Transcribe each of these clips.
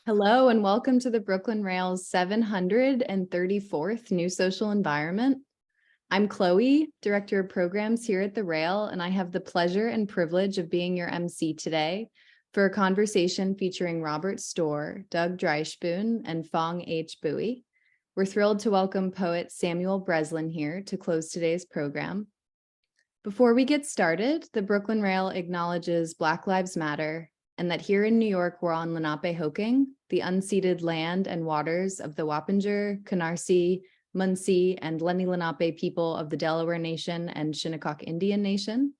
Hello and welcome to the Brooklyn Rail's 734th New Social Environment. I'm Chloe, Director of Programs here at the Rail, and I have the pleasure and privilege of being your MC today for a conversation featuring Robert Storr, Doug Dreishpoon, and Phong Bui. We're thrilled to welcome poet Samuel Breslin here to close today's program. Before we get started, the Brooklyn Rail acknowledges Black Lives Matter and that here in New York, we're on Lenapehoking, the unceded land and waters of the Wappinger, Canarsie, Munsee, and Lenni Lenape people of the Delaware Nation and Shinnecock Indian Nation.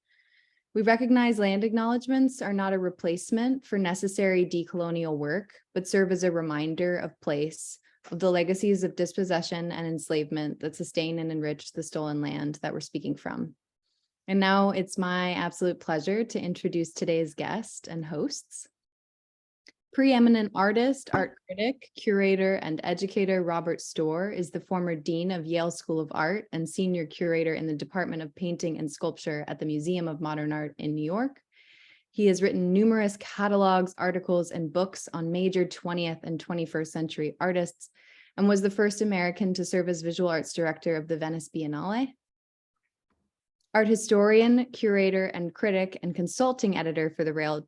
We recognize land acknowledgements are not a replacement for necessary decolonial work, but serve as a reminder of place, of the legacies of dispossession and enslavement that sustain and enrich the stolen land that we're speaking from. And now it's my absolute pleasure to introduce today's guest and hosts. Preeminent artist, art critic, curator, and educator Robert Storr is the former dean of Yale School of Art and senior curator in the Department of Painting and Sculpture at the Museum of Modern Art in New York. He has written numerous catalogs, articles, and books on major 20th and 21st century artists, and was the first American to serve as visual arts director of the Venice Biennale. Art historian, curator, and critic and consulting editor for the Rail,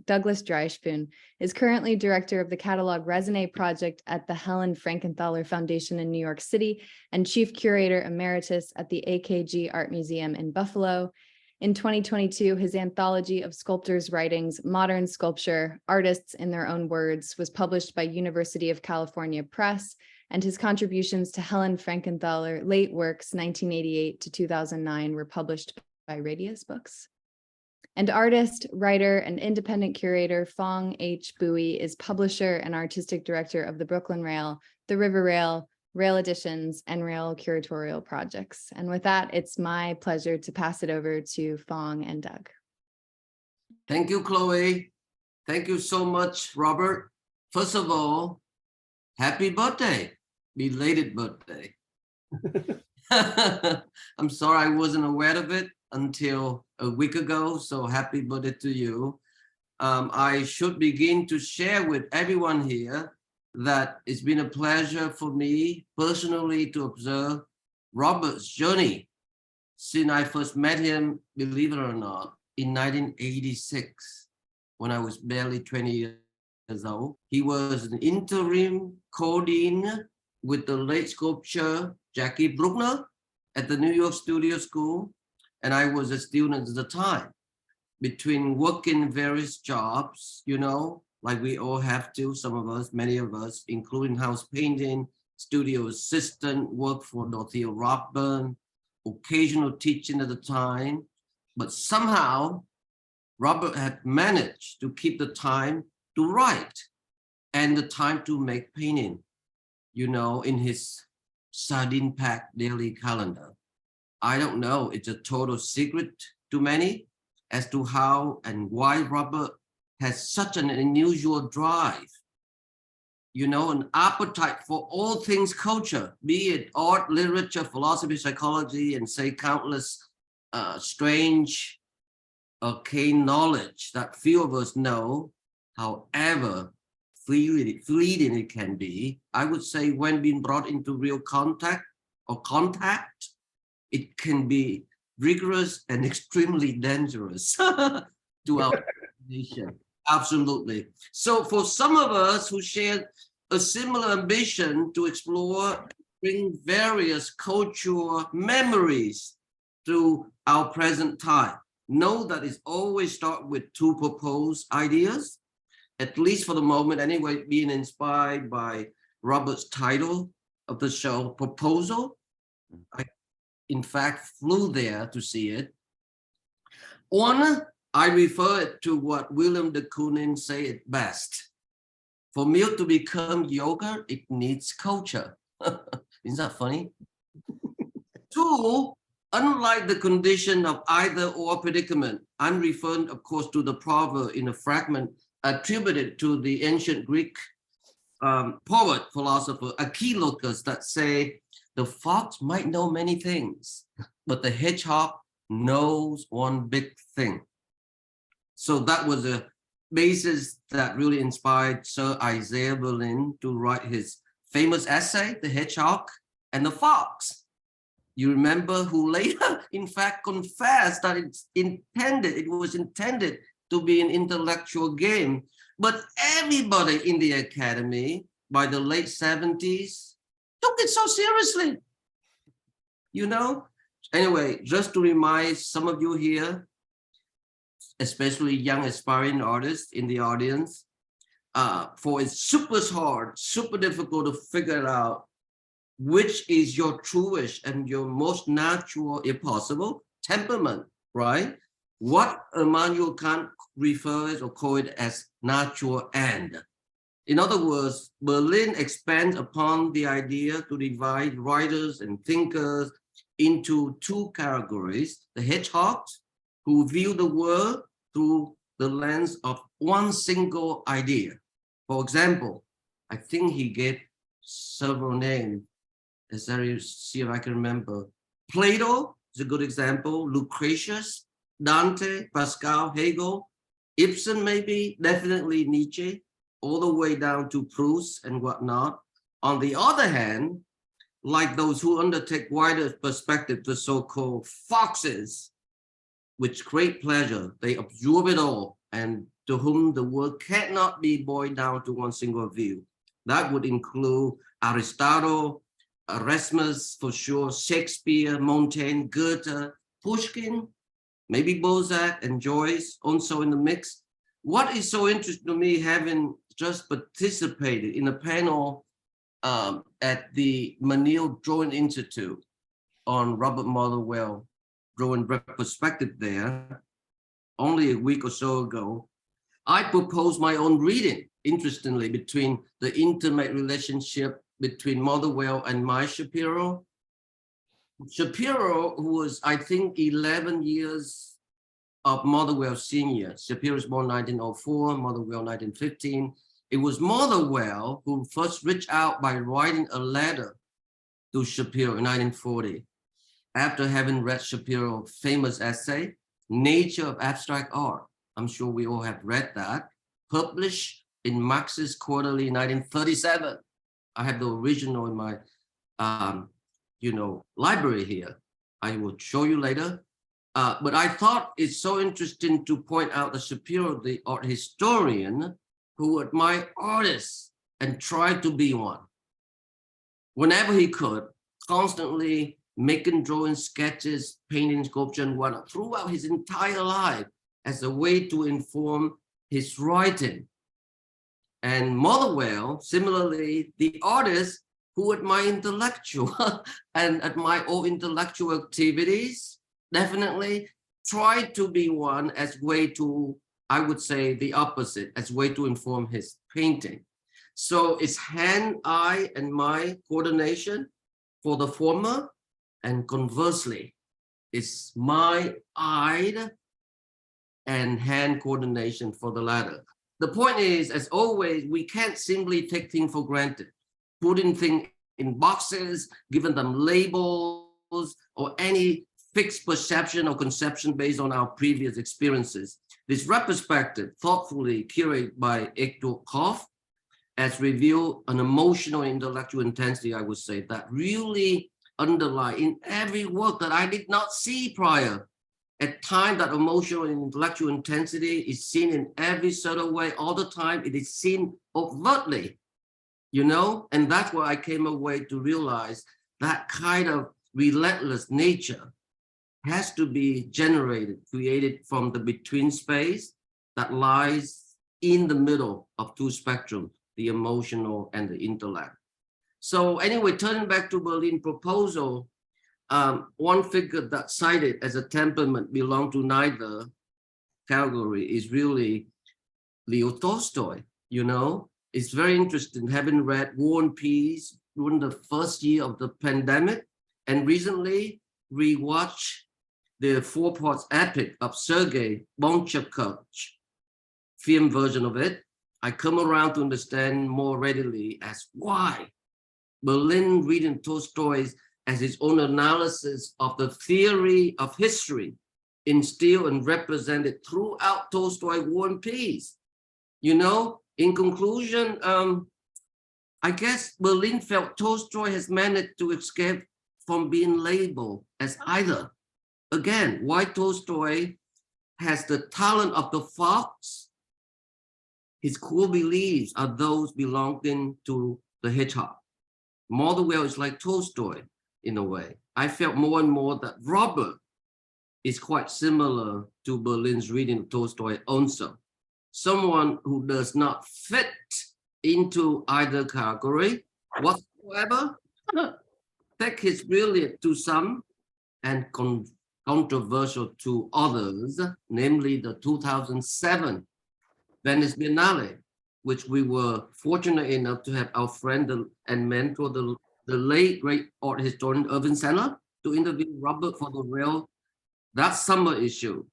Douglas Dreishpoon, is currently director of the Catalog Resonate project at the Helen Frankenthaler Foundation in New York City and chief curator emeritus at the AKG Art Museum in Buffalo. In 2022, his anthology of sculptors' writings, Modern Sculpture, Artists in Their Own Words, was published by University of California Press, and his contributions to Helen Frankenthaler late works 1988 to 2009 were published by Radius Books. And artist, writer, and independent curator Phong Bui is publisher and artistic director of the Brooklyn Rail, the River Rail, Rail Editions, and Rail curatorial projects. And with that, it's my pleasure to pass it over to Phong and Doug. Thank you, Chloe. Thank you so much, Robert. First of all, happy birthday. Belated birthday. I'm sorry I wasn't aware of it until a week ago, so happy birthday to you. I should begin to share with everyone here that it's been a pleasure for me personally to observe Robert's journey since I first met him, believe it or not, in 1986, when I was barely 20 years old. He was an interim co-dean with the late sculptor Jackie Bruckner at the New York Studio School, and I was a student at the time. Between working various jobs, you know, like we all have to, some of us, many of us, including house painting, studio assistant, work for Dorothea Rothburn, occasional teaching at the time, but somehow Robert had managed to keep the time to write and the time to make painting, you know, in his sardine-packed daily calendar. I don't know, it's a total secret to many as to how and why Robert has such an unusual drive, you know, an appetite for all things culture, be it art, literature, philosophy, psychology, and say countless strange, arcane knowledge that few of us know, however fleeting it can be. I would say when being brought into real contact, it can be rigorous and extremely dangerous to our nation. Absolutely. So for some of us who share a similar ambition to explore, bring various cultural memories to our present time, know that it's always start with two proposed ideas, at least for the moment anyway, being inspired by Robert's title of the show, Proposal. I, in fact, flew there to see it. One, I refer it to what William de Kooning say it best. For milk to become yogurt, it needs culture. Isn't that funny? Two, unlike the condition of either or predicament, I'm referring, of course, to the proverb in a fragment attributed to the ancient Greek poet, philosopher, Achilocus, that say, the fox might know many things, but the hedgehog knows one big thing. So that was a basis that really inspired Sir Isaiah Berlin to write his famous essay, The Hedgehog and the Fox. You remember, who later, in fact, confessed that it was intended to be an intellectual game. But everybody in the academy, by the late 70s, took it so seriously. You know? Anyway, just to remind some of you here, especially young aspiring artists in the audience, for it's super hard, super difficult to figure out which is your truest and your most natural, if possible, temperament, right? What Immanuel Kant refers or call it as natural end. In other words, Berlin expands upon the idea to divide writers and thinkers into two categories: the hedgehogs, who view the world through the lens of one single idea. For example, I think he gave several names. As I see if I can remember. Plato is a good example. Lucretius, Dante, Pascal, Hegel, Ibsen maybe, definitely Nietzsche, all the way down to Proust and whatnot. On the other hand, like those who undertake wider perspective, the so-called foxes, with great pleasure, they absorb it all, and to whom the world cannot be boiled down to one single view. That would include Aristotle, Erasmus, for sure, Shakespeare, Montaigne, Goethe, Pushkin, maybe Balzac and Joyce also in the mix. What is so interesting to me, having just participated in a panel at the Menil Drawing Institute on Robert Motherwell drawing retrospective there, only a week or so ago, I proposed my own reading, interestingly, between the intimate relationship between Motherwell and Mai Shapiro. Shapiro, who was, I think, 11 years of Motherwell senior. Shapiro was born 1904, Motherwell 1915. It was Motherwell who first reached out by writing a letter to Shapiro in 1940, after having read Shapiro's famous essay, Nature of Abstract Art. I'm sure we all have read that, published in Marxist Quarterly in 1937. I have the original in my, library here. I will show you later. But I thought it's so interesting to point out that Shapiro, the art historian, who admired artists and tried to be one, whenever he could, constantly making drawing sketches, painting, sculpture, and whatnot, throughout his entire life as a way to inform his writing. And Motherwell, similarly, the artist who admire intellectual and admire all intellectual activities, definitely tried to be one as way to, I would say the opposite, as way to inform his painting. So it's hand, eye, and my coordination for the former, and conversely, it's my eye and hand coordination for the latter. The point is, as always, we can't simply take things for granted, putting things in boxes, giving them labels, or any fixed perception or conception based on our previous experiences. This retrospective, thoughtfully curated by Hector Koff, has revealed an emotional and intellectual intensity, I would say, that really underlie in every work that I did not see prior. At times, that emotional and intellectual intensity is seen in every sort of way. All the time, it is seen overtly, and that's where I came away to realize that kind of relentless nature has to be generated, created from the between space that lies in the middle of two spectrums, the emotional and the intellect. So anyway, turning back to Berlin proposal, one figure that cited as a temperament belong to neither category is really Leo Tolstoy. It's very interesting, having read War and Peace during the first year of the pandemic, and recently rewatched the four-part epic of Sergei Bonchakov's film version of it. I come around to understand more readily as why Berlin reading Tolstoy as his own analysis of the theory of history instilled and represented throughout Tolstoy War and Peace. You know, in conclusion, I guess Berlin felt Tolstoy has managed to escape from being labeled as either. Again, why Tolstoy has the talent of the fox, his core beliefs are those belonging to the hedgehog. Motherwell is like Tolstoy in a way. I felt more and more that Robert is quite similar to Berlin's reading of Tolstoy also. Someone who does not fit into either category whatsoever, take his brilliant to some and controversial to others, namely the 2007 Venice Biennale, which we were fortunate enough to have our friend and mentor, the late great art historian Irving Sandler, to interview Robert for the Rail, that summer issue.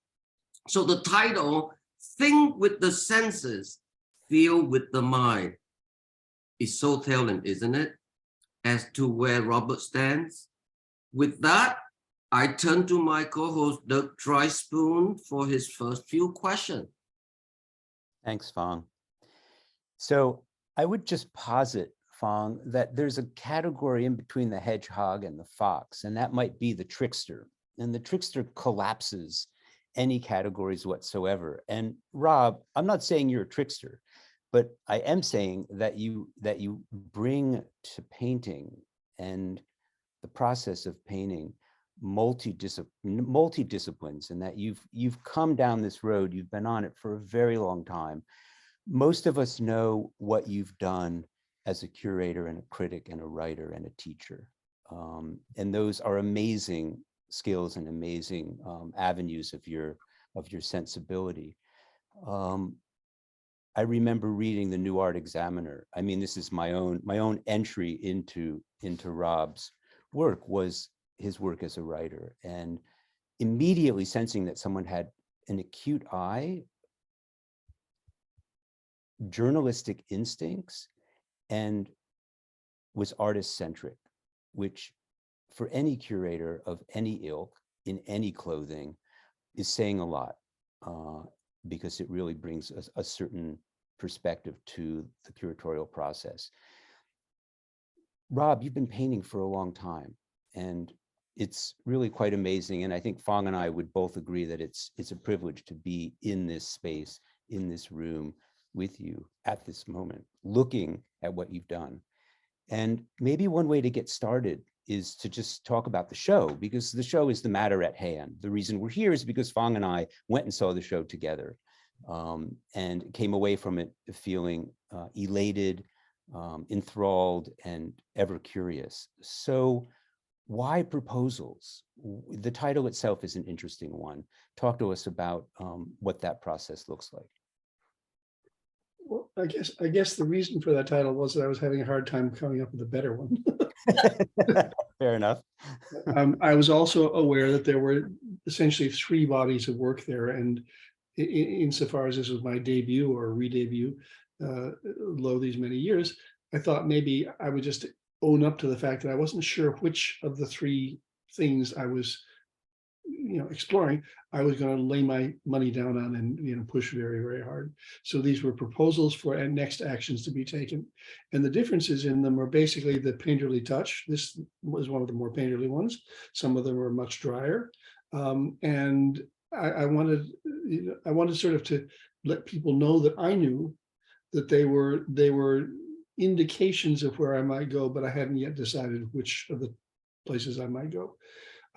So the title, Think with the Senses, Feel with the Mind, is so telling, isn't it, as to where Robert stands. With that, I turn to my co-host, Doug Dreishpoon, for his first few questions. Thanks, Phong. So I would just posit, Phong, that there's a category in between the hedgehog and the fox, and that might be the trickster. And the trickster collapses any categories whatsoever. And Rob, I'm not saying you're a trickster, but I am saying that you bring to painting and the process of painting multidisciplines, and that you've come down this road, you've been on it for a very long time. Most of us know what you've done as a curator and a critic and a writer and a teacher. And those are amazing skills and amazing avenues of your sensibility. I remember reading the New Art Examiner. I mean, this is my own entry into Rob's work, was his work as a writer, and immediately sensing that someone had an acute eye, journalistic instincts, and was artist-centric, which for any curator of any ilk in any clothing is saying a lot, because it really brings a certain perspective to the curatorial process. Rob, you've been painting for a long time, and it's really quite amazing. And I think Phong and I would both agree that it's a privilege to be in this space, in this room with you at this moment, looking at what you've done. And maybe one way to get started is to just talk about the show, because the show is the matter at hand. The reason we're here is because Phong and I went and saw the show together, and came away from it feeling elated, enthralled, and ever curious. So why proposals? The title itself is an interesting one. Talk to us about what that process looks like. Well, I guess the reason for that title was that I was having a hard time coming up with a better one. Fair enough. I was also aware that there were essentially 3 bodies of work there, and insofar as this was my debut or re-debut, lo these many years, I thought maybe I would just own up to the fact that I wasn't sure which of the 3 things I was, exploring, I was going to lay my money down on and push very, very hard. So these were proposals for next actions to be taken. And the differences in them are basically the painterly touch. This was one of the more painterly ones. Some of them were much drier. And I wanted sort of to let people know that I knew that they were indications of where I might go, but I hadn't yet decided which of the places I might go.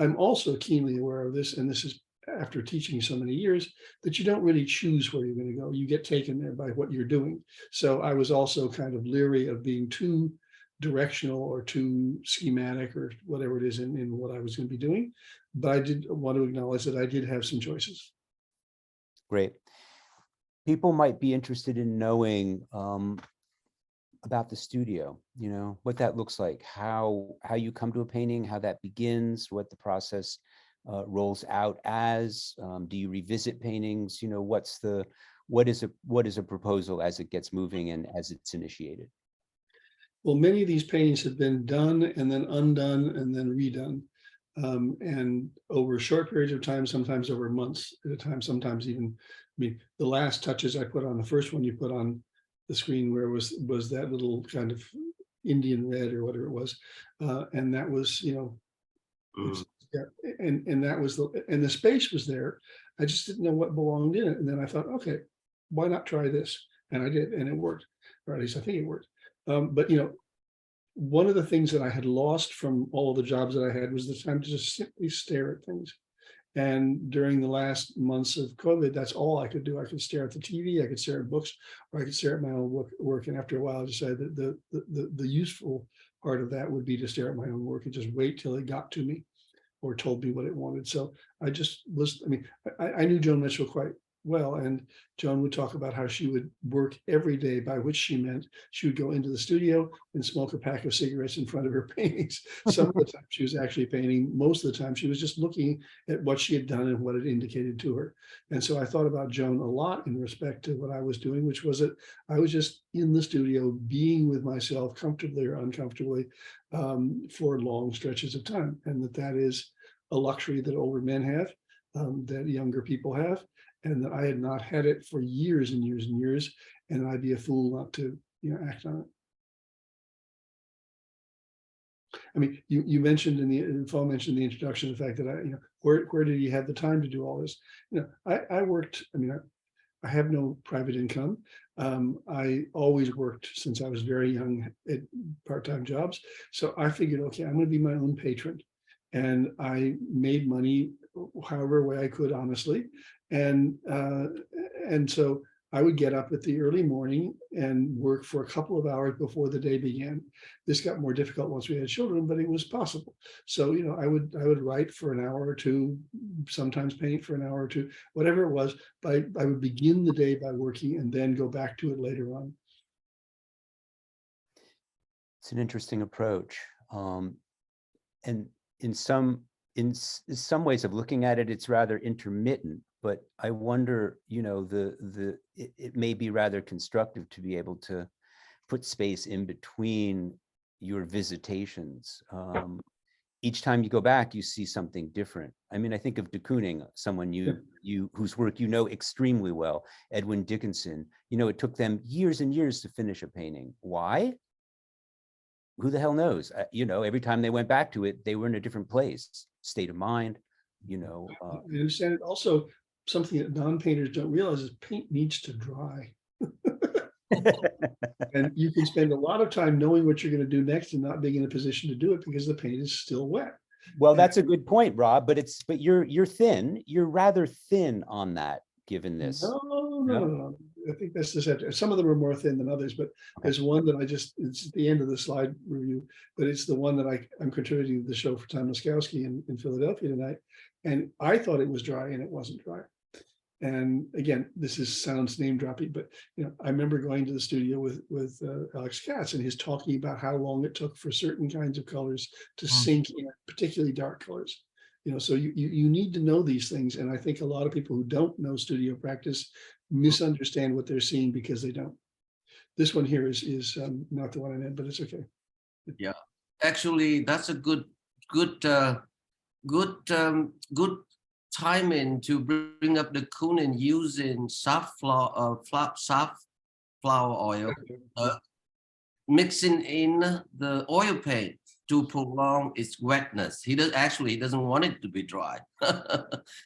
I'm also keenly aware of this, and this is after teaching so many years, that you don't really choose where you're going to go. You get taken there by what you're doing. So I was also kind of leery of being too directional or too schematic or whatever it is in what I was going to be doing. But I did want to acknowledge that I did have some choices. Great. People might be interested in knowing about the studio, what that looks like, how you come to a painting, how that begins, what the process rolls out as. Do you revisit paintings? What is a proposal as it gets moving and as it's initiated? Well, many of these paintings have been done and then undone and then redone, and over short periods of time, sometimes over months at a time, sometimes even mean, the last touches I put on the first one you put on the screen where was that little kind of Indian red or whatever it was, and that was, you know, it's, yeah, and that was the space was there. I just didn't know what belonged in it, and then I thought, okay, why not try this? And I did, and it worked, or at least I think it worked. But you know, one of the things that I had lost from all the jobs that I had was the time to just simply stare at things. And during the last months of COVID, that's all I could do. I could stare at the TV, I could stare at books, or I could stare at my own work. And after a while, I decided that the useful part of that would be to stare at my own work and just wait till it got to me or told me what it wanted. So I just was, I mean, I knew Joan Mitchell quite well, and Joan would talk about how she would work every day, by which she meant she would go into the studio and smoke a pack of cigarettes in front of her paintings. Some of the time she was actually painting, most of the time she was just looking at what she had done and what it indicated to her. And so I thought about Joan a lot in respect to what I was doing, which was that I was just in the studio being with myself, comfortably or uncomfortably, for long stretches of time, and that is a luxury that older men have, that younger people have, and that I had not had it for years and years and years, and I'd be a fool not to, you know, act on it. I mean, you mentioned Phong mentioned in the introduction the fact that I, you know, where did you have the time to do all this? You know, I worked. I mean, I have no private income. I always worked since I was very young at part-time jobs. So I figured, okay, I'm going to be my own patron, and I made money however way I could, honestly. And so I would get up at the early morning and work for a couple of hours before the day began. This got more difficult once we had children, but it was possible. So, you know, I would write for an hour or two, sometimes paint for an hour or two, whatever it was. But I would begin the day by working and then go back to it later on. It's an interesting approach. And in some ways of looking at it, it's rather intermittent. But I wonder, you know, it may be rather constructive to be able to put space in between your visitations. Each time you go back, you see something different. I mean, I think of de Kooning, someone whose work you know extremely well, Edwin Dickinson. You know, it took them years and years to finish a painting. Why? Who the hell knows? You know, every time they went back to it, they were in a different place, state of mind. You know, I understand it. Also, something that non-painters don't realize is paint needs to dry. And you can spend a lot of time knowing what you're going to do next and not being in a position to do it because the paint is still wet. Well, that's a good point, Rob, but you're thin. You're rather thin on that, given this. No. I think that's just, some of them are more thin than others, but there's one that it's at the end of the slide review, but it's the one that I'm contributing to the show for Tom Laskowski in Philadelphia tonight. And I thought it was dry and it wasn't dry. And again, sounds name dropping, but you know, I remember going to the studio with Alex Katz and his talking about how long it took for certain kinds of colors to sink in, particularly dark colors. You know, so you need to know these things, and I think a lot of people who don't know studio practice misunderstand what they're seeing because they don't. This one here is not the one I meant, but it's okay. Yeah, actually, that's a good timing to bring up the Kooning using safflower oil, mixing in the oil paint to prolong its wetness. He doesn't want it to be dry.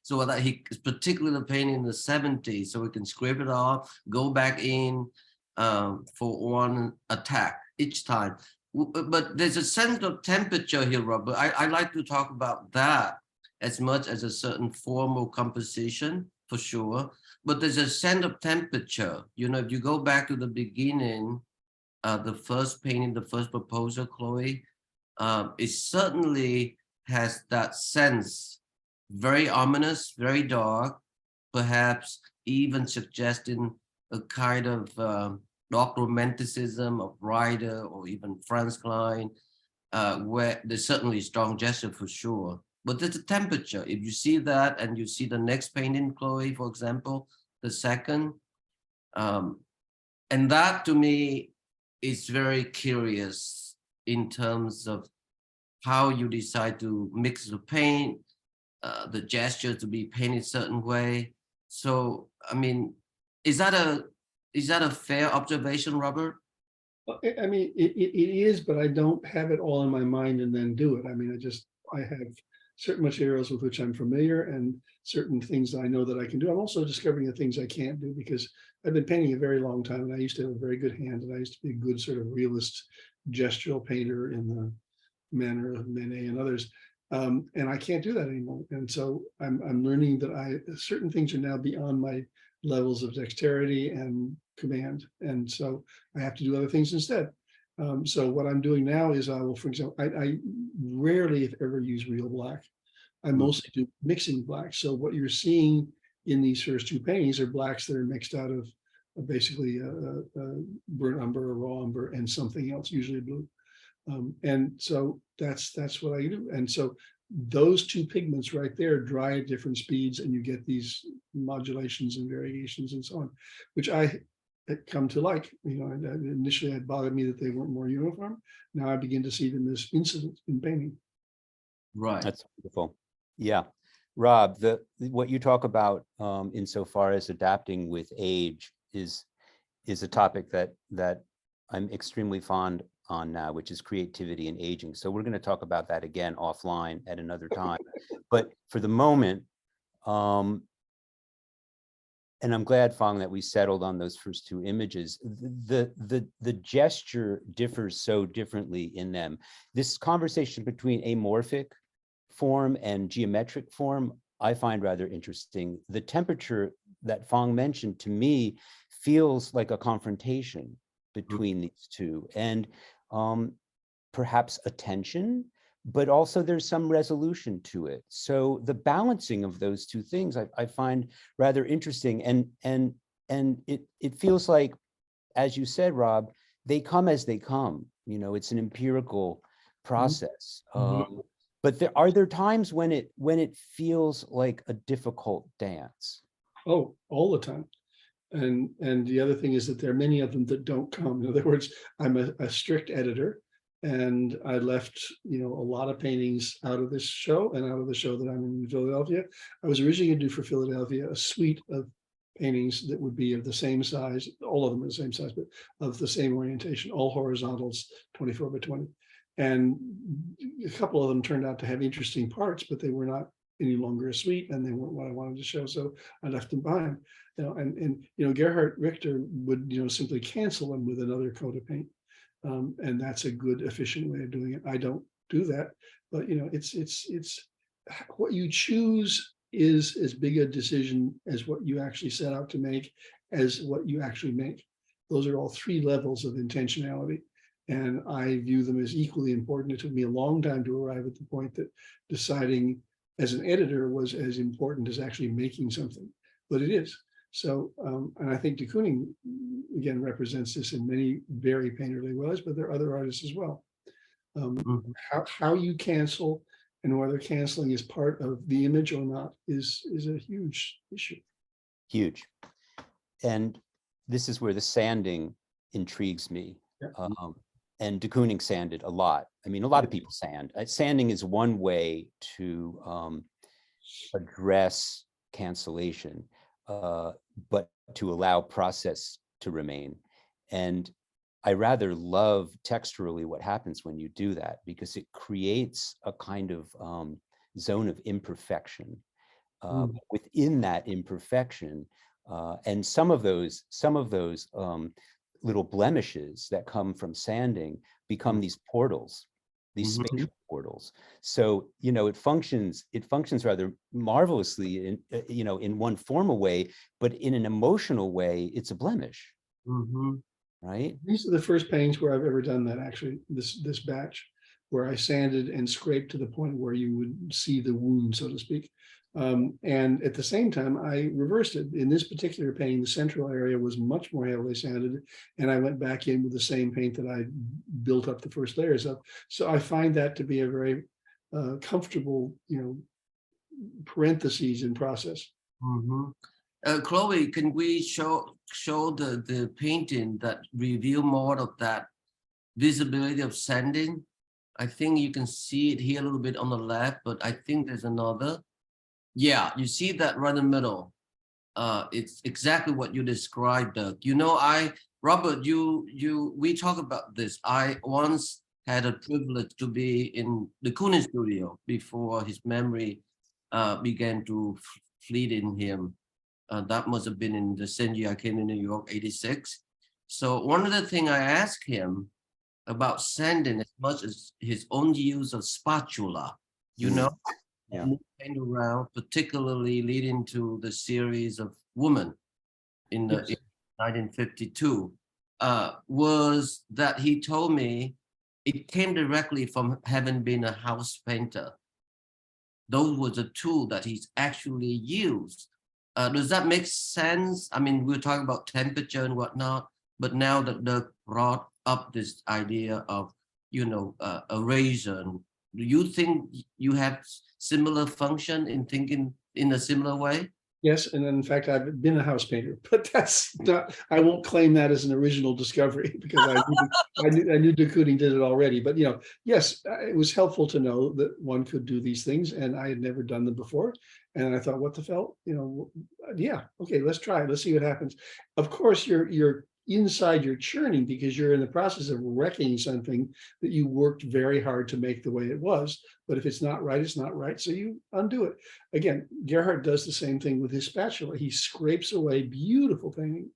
So that he particularly painting in the 70s, so we can scrape it off, go back in for one attack each time. But there's a sense of temperature here, Robert. I like to talk about that as much as a certain formal composition, for sure. But there's a sense of temperature. You know, if you go back to the beginning, the first painting, the first proposal, Chloe, it certainly has that sense, very ominous, very dark, perhaps even suggesting a kind of dark romanticism of Ryder or even Franz Klein, where there's certainly strong gesture for sure. But there's a temperature. If you see that and you see the next painting, Chloe, for example, the second, and that to me is very curious in terms of how you decide to mix the paint, the gesture to be painted a certain way. So, I mean, is that a fair observation, Robert? I mean, it is, but I don't have it all in my mind and then do it. I mean, I have certain materials with which I'm familiar and certain things that I know that I can do. I'm also discovering the things I can't do because I've been painting a very long time and I used to have a very good hand and I used to be a good sort of realist gestural painter in the manner of Manet and others. And I can't do that anymore. And so I'm learning that certain things are now beyond my levels of dexterity and command. And so I have to do other things instead. So what I'm doing now is I will, for example, I rarely, if ever, use real black. I mostly do mixing black. So what you're seeing in these first two paintings are blacks that are mixed out of basically burnt umber or raw umber and something else, usually blue. And so that's what I do. And so those two pigments right there dry at different speeds, and you get these modulations and variations and so on, which I had come to like. You know, initially it bothered me that they weren't more uniform. Now I begin to see them as incidents in painting. Right. That's wonderful. Yeah. Rob, what you talk about insofar as adapting with age is a topic that I'm extremely fond on now, which is creativity and aging. So we're going to talk about that again offline at another time. But for the moment, and I'm glad, Phong, that we settled on those first two images. The gesture differs so differently in them. This conversation between amorphic form and geometric form, I find rather interesting. The temperature that Phong mentioned to me feels like a confrontation between these two, and perhaps a tension, but also there's some resolution to it. So the balancing of those two things I find rather interesting, and it feels like, as you said, Rob, they come as they come. You know, it's an empirical process. But are there times when it feels like a difficult dance? Oh, all the time. And the other thing is that there are many of them that don't come. In other words, I'm a strict editor, and I left, you know, a lot of paintings out of this show and out of the show that I'm in Philadelphia. I was originally going to do for Philadelphia a suite of paintings that would be of the same size, all of them are the same size, but of the same orientation, all horizontals, 24 by 20. And a couple of them turned out to have interesting parts, but they were not any longer a suite, and they weren't what I wanted to show, so I left them behind. You know, and you know, Gerhard Richter would, you know, simply cancel them with another coat of paint, and that's a good, efficient way of doing it. I don't do that, but you know, it's what you choose is as big a decision as what you actually set out to make, as what you actually make. Those are all three levels of intentionality. And I view them as equally important. It took me a long time to arrive at the point that deciding as an editor was as important as actually making something, but it is. So, and I think de Kooning, again, represents this in many very painterly ways, but there are other artists as well. How you cancel and whether canceling is part of the image or not is a huge issue. Huge. And this is where the sanding intrigues me. Yeah. And de Kooning sanded a lot. I mean, a lot of people sand. Sanding is one way to address cancellation, but to allow process to remain. And I rather love texturally what happens when you do that, because it creates a kind of zone of imperfection. Within that imperfection, and some of those little blemishes that come from sanding become these portals, these spatial portals. So, you know, it functions rather marvelously in, you know, in one formal way, but in an emotional way, it's a blemish. Right? These are the first paintings where I've ever done that, actually, this batch, where I sanded and scraped to the point where you would see the wound, so to speak. And at the same time, I reversed it. In this particular painting, the central area was much more heavily sanded, and I went back in with the same paint that I built up the first layers of. So I find that to be a very comfortable, you know, parentheses in process. Chloe, can we show the painting that reveal more of that visibility of sanding? I think you can see it here a little bit on the left, but I think there's another. Yeah, you see that right in the middle. it's exactly what you described, Doug. Robert, we talk about this. I once had a privilege to be in the Kooning studio before his memory began to fleet in him. That must have been in the same year I came to New York, 86. So one of the things I asked him about sanding as much as his own use of spatula, Yeah. moving around, particularly leading to the series of Women in 1952, was that he told me it came directly from having been a house painter. Those were the tools that he's actually used. Does that make sense? I mean, we're talking about temperature and whatnot, but now that Doug brought up this idea of, erasure, do you think you have similar function in thinking in a similar way? Yes, and in fact, I've been a house painter, but that's not, I won't claim that as an original discovery because I knew de Kooning did it already. But yes, it was helpful to know that one could do these things, and I had never done them before. And I thought, what the hell, yeah, okay, let's try it. Let's see what happens. Of course, you're inside you're churning because you're in the process of wrecking something that you worked very hard to make the way it was. But if it's not right, it's not right. So you undo it. Again, Gerhard does the same thing with his spatula. He scrapes away beautiful painting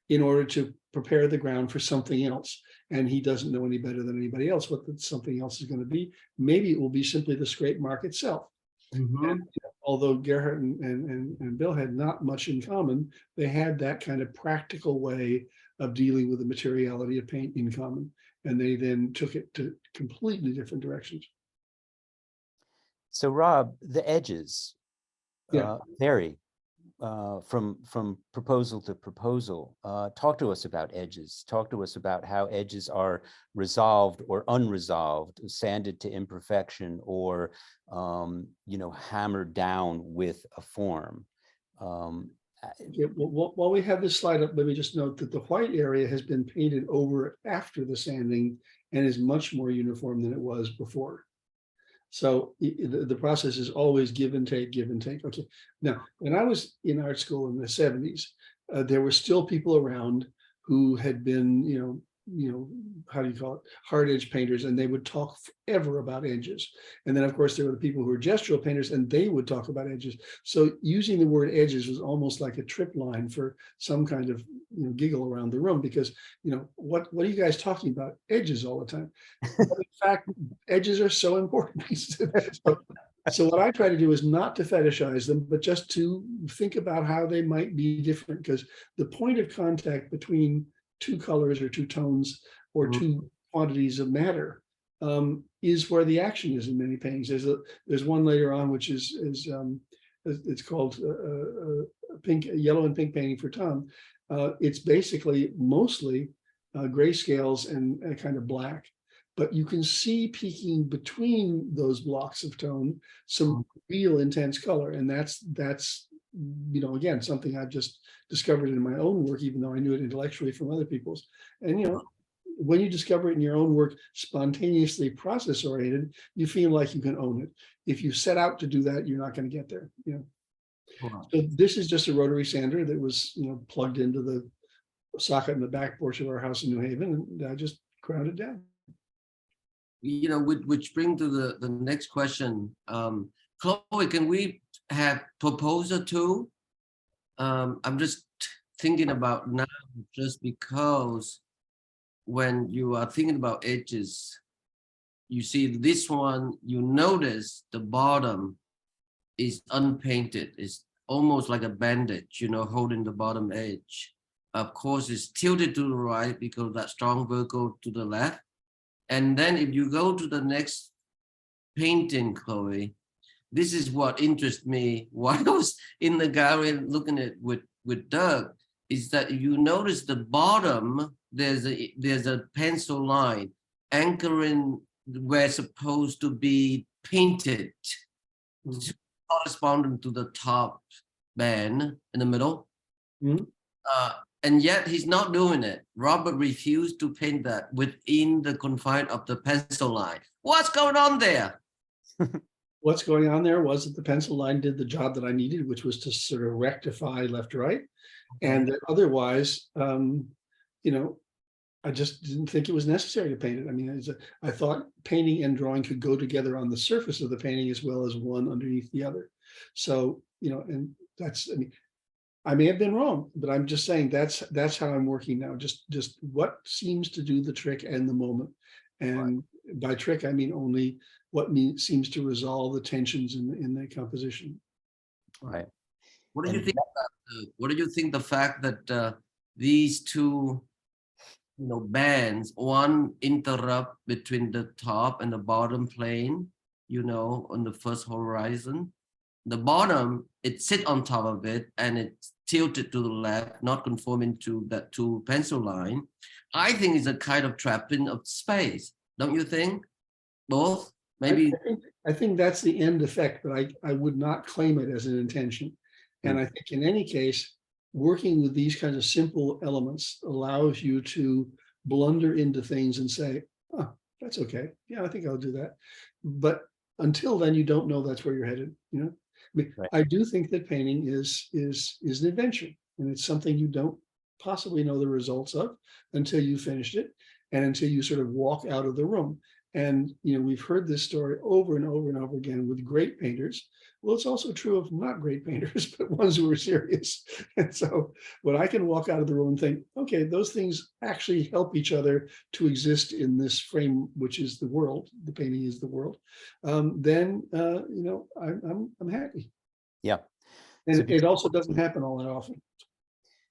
in order to prepare the ground for something else. And he doesn't know any better than anybody else what that something else is going to be. Maybe it will be simply the scrape mark itself. Mm-hmm. And, although Gerhard and Bill had not much in common, they had that kind of practical way of dealing with the materiality of paint in common. And they then took it to completely different directions. So Rob, the edges vary from proposal to proposal. Talk to us about edges. Talk to us about how edges are resolved or unresolved, sanded to imperfection, or hammered down with a form. While we have this slide up, let me just note that the white area has been painted over after the sanding and is much more uniform than it was before. So the process is always give and take, give and take. Okay. Now, when I was in art school in the 70s, there were still people around who had been, how do you call it, hard edge painters, and they would talk forever about edges. And then, of course, there were the people who were gestural painters, and they would talk about edges. So using the word edges was almost like a trip line for some kind of giggle around the room, because what are you guys talking about? Edges all the time. But in fact, edges are so important. So what I try to do is not to fetishize them, but just to think about how they might be different, because the point of contact between two colors or two tones or two quantities of matter is where the action is in many paintings. There's one later on which is it's called pink, yellow and pink painting for Tom. It's basically mostly grayscales and kind of black, but you can see peeking between those blocks of tone some real intense color, and that's again, something I've just discovered in my own work, even though I knew it intellectually from other people's. And when you discover it in your own work, spontaneously process oriented, you feel like you can own it. If you set out to do that, you're not going to get there. Wow. So this is just a rotary sander that was plugged into the socket in the back porch of our house in New Haven, and I just ground it down. Which brings to the next question. Chloe, can we have proposal 2? I'm just thinking about now, just because when you are thinking about edges, you see this one, you notice the bottom is unpainted. It's almost like a bandage, holding the bottom edge. Of course, it's tilted to the right because of that strong vertical to the left. And then if you go to the next painting, Chloe, this is what interests me while I was in the gallery looking at with Doug, is that you notice the bottom, there's a pencil line anchoring where it's supposed to be painted, corresponding to the top band in the middle. And yet he's not doing it. Robert refused to paint that within the confine of the pencil line. What's going on there? what's going on there was that the pencil line did the job that I needed, which was to sort of rectify left to right. And that otherwise, I just didn't think it was necessary to paint it. I mean, I thought painting and drawing could go together on the surface of the painting as well as one underneath the other. So, and that's, I may have been wrong, but I'm just saying that's how I'm working now. Just what seems to do the trick and the moment. And by trick, I mean only what seems to resolve the tensions in the composition. Right. What do you think about what do you think the fact that these two bands, one interrupt between the top and the bottom plane, on the first horizon. The bottom, it sits on top of it and it's tilted to the left, not conforming to that two pencil line. I think it's a kind of trapping of space, don't you think? Both, maybe. I think that's the end effect, but I would not claim it as an intention. And I think in any case, working with these kinds of simple elements allows you to blunder into things and say, oh, that's okay. Yeah, I think I'll do that. But until then, you don't know that's where you're headed. I mean, I do think that painting is an adventure, and it's something you don't possibly know the results of until you finished it and until you sort of walk out of the room. And we've heard this story over and over and over again with great painters. Well, it's also true of not great painters, but ones who are serious. And so when I can walk out of the room and think, okay, those things actually help each other to exist in this frame, which is the world, the painting is the world, then I'm happy. Yeah. And it also doesn't happen all that often.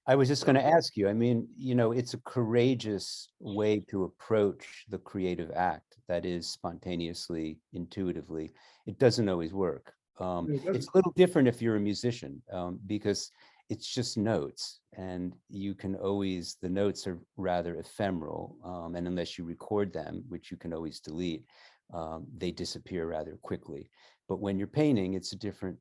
I was just going to ask you, I mean, it's a courageous way to approach the creative act, that is spontaneously, intuitively. It doesn't always work. It's a little different if you're a musician, because it's just notes, and the notes are rather ephemeral, and unless you record them, which you can always delete, they disappear rather quickly. But when you're painting, it's a different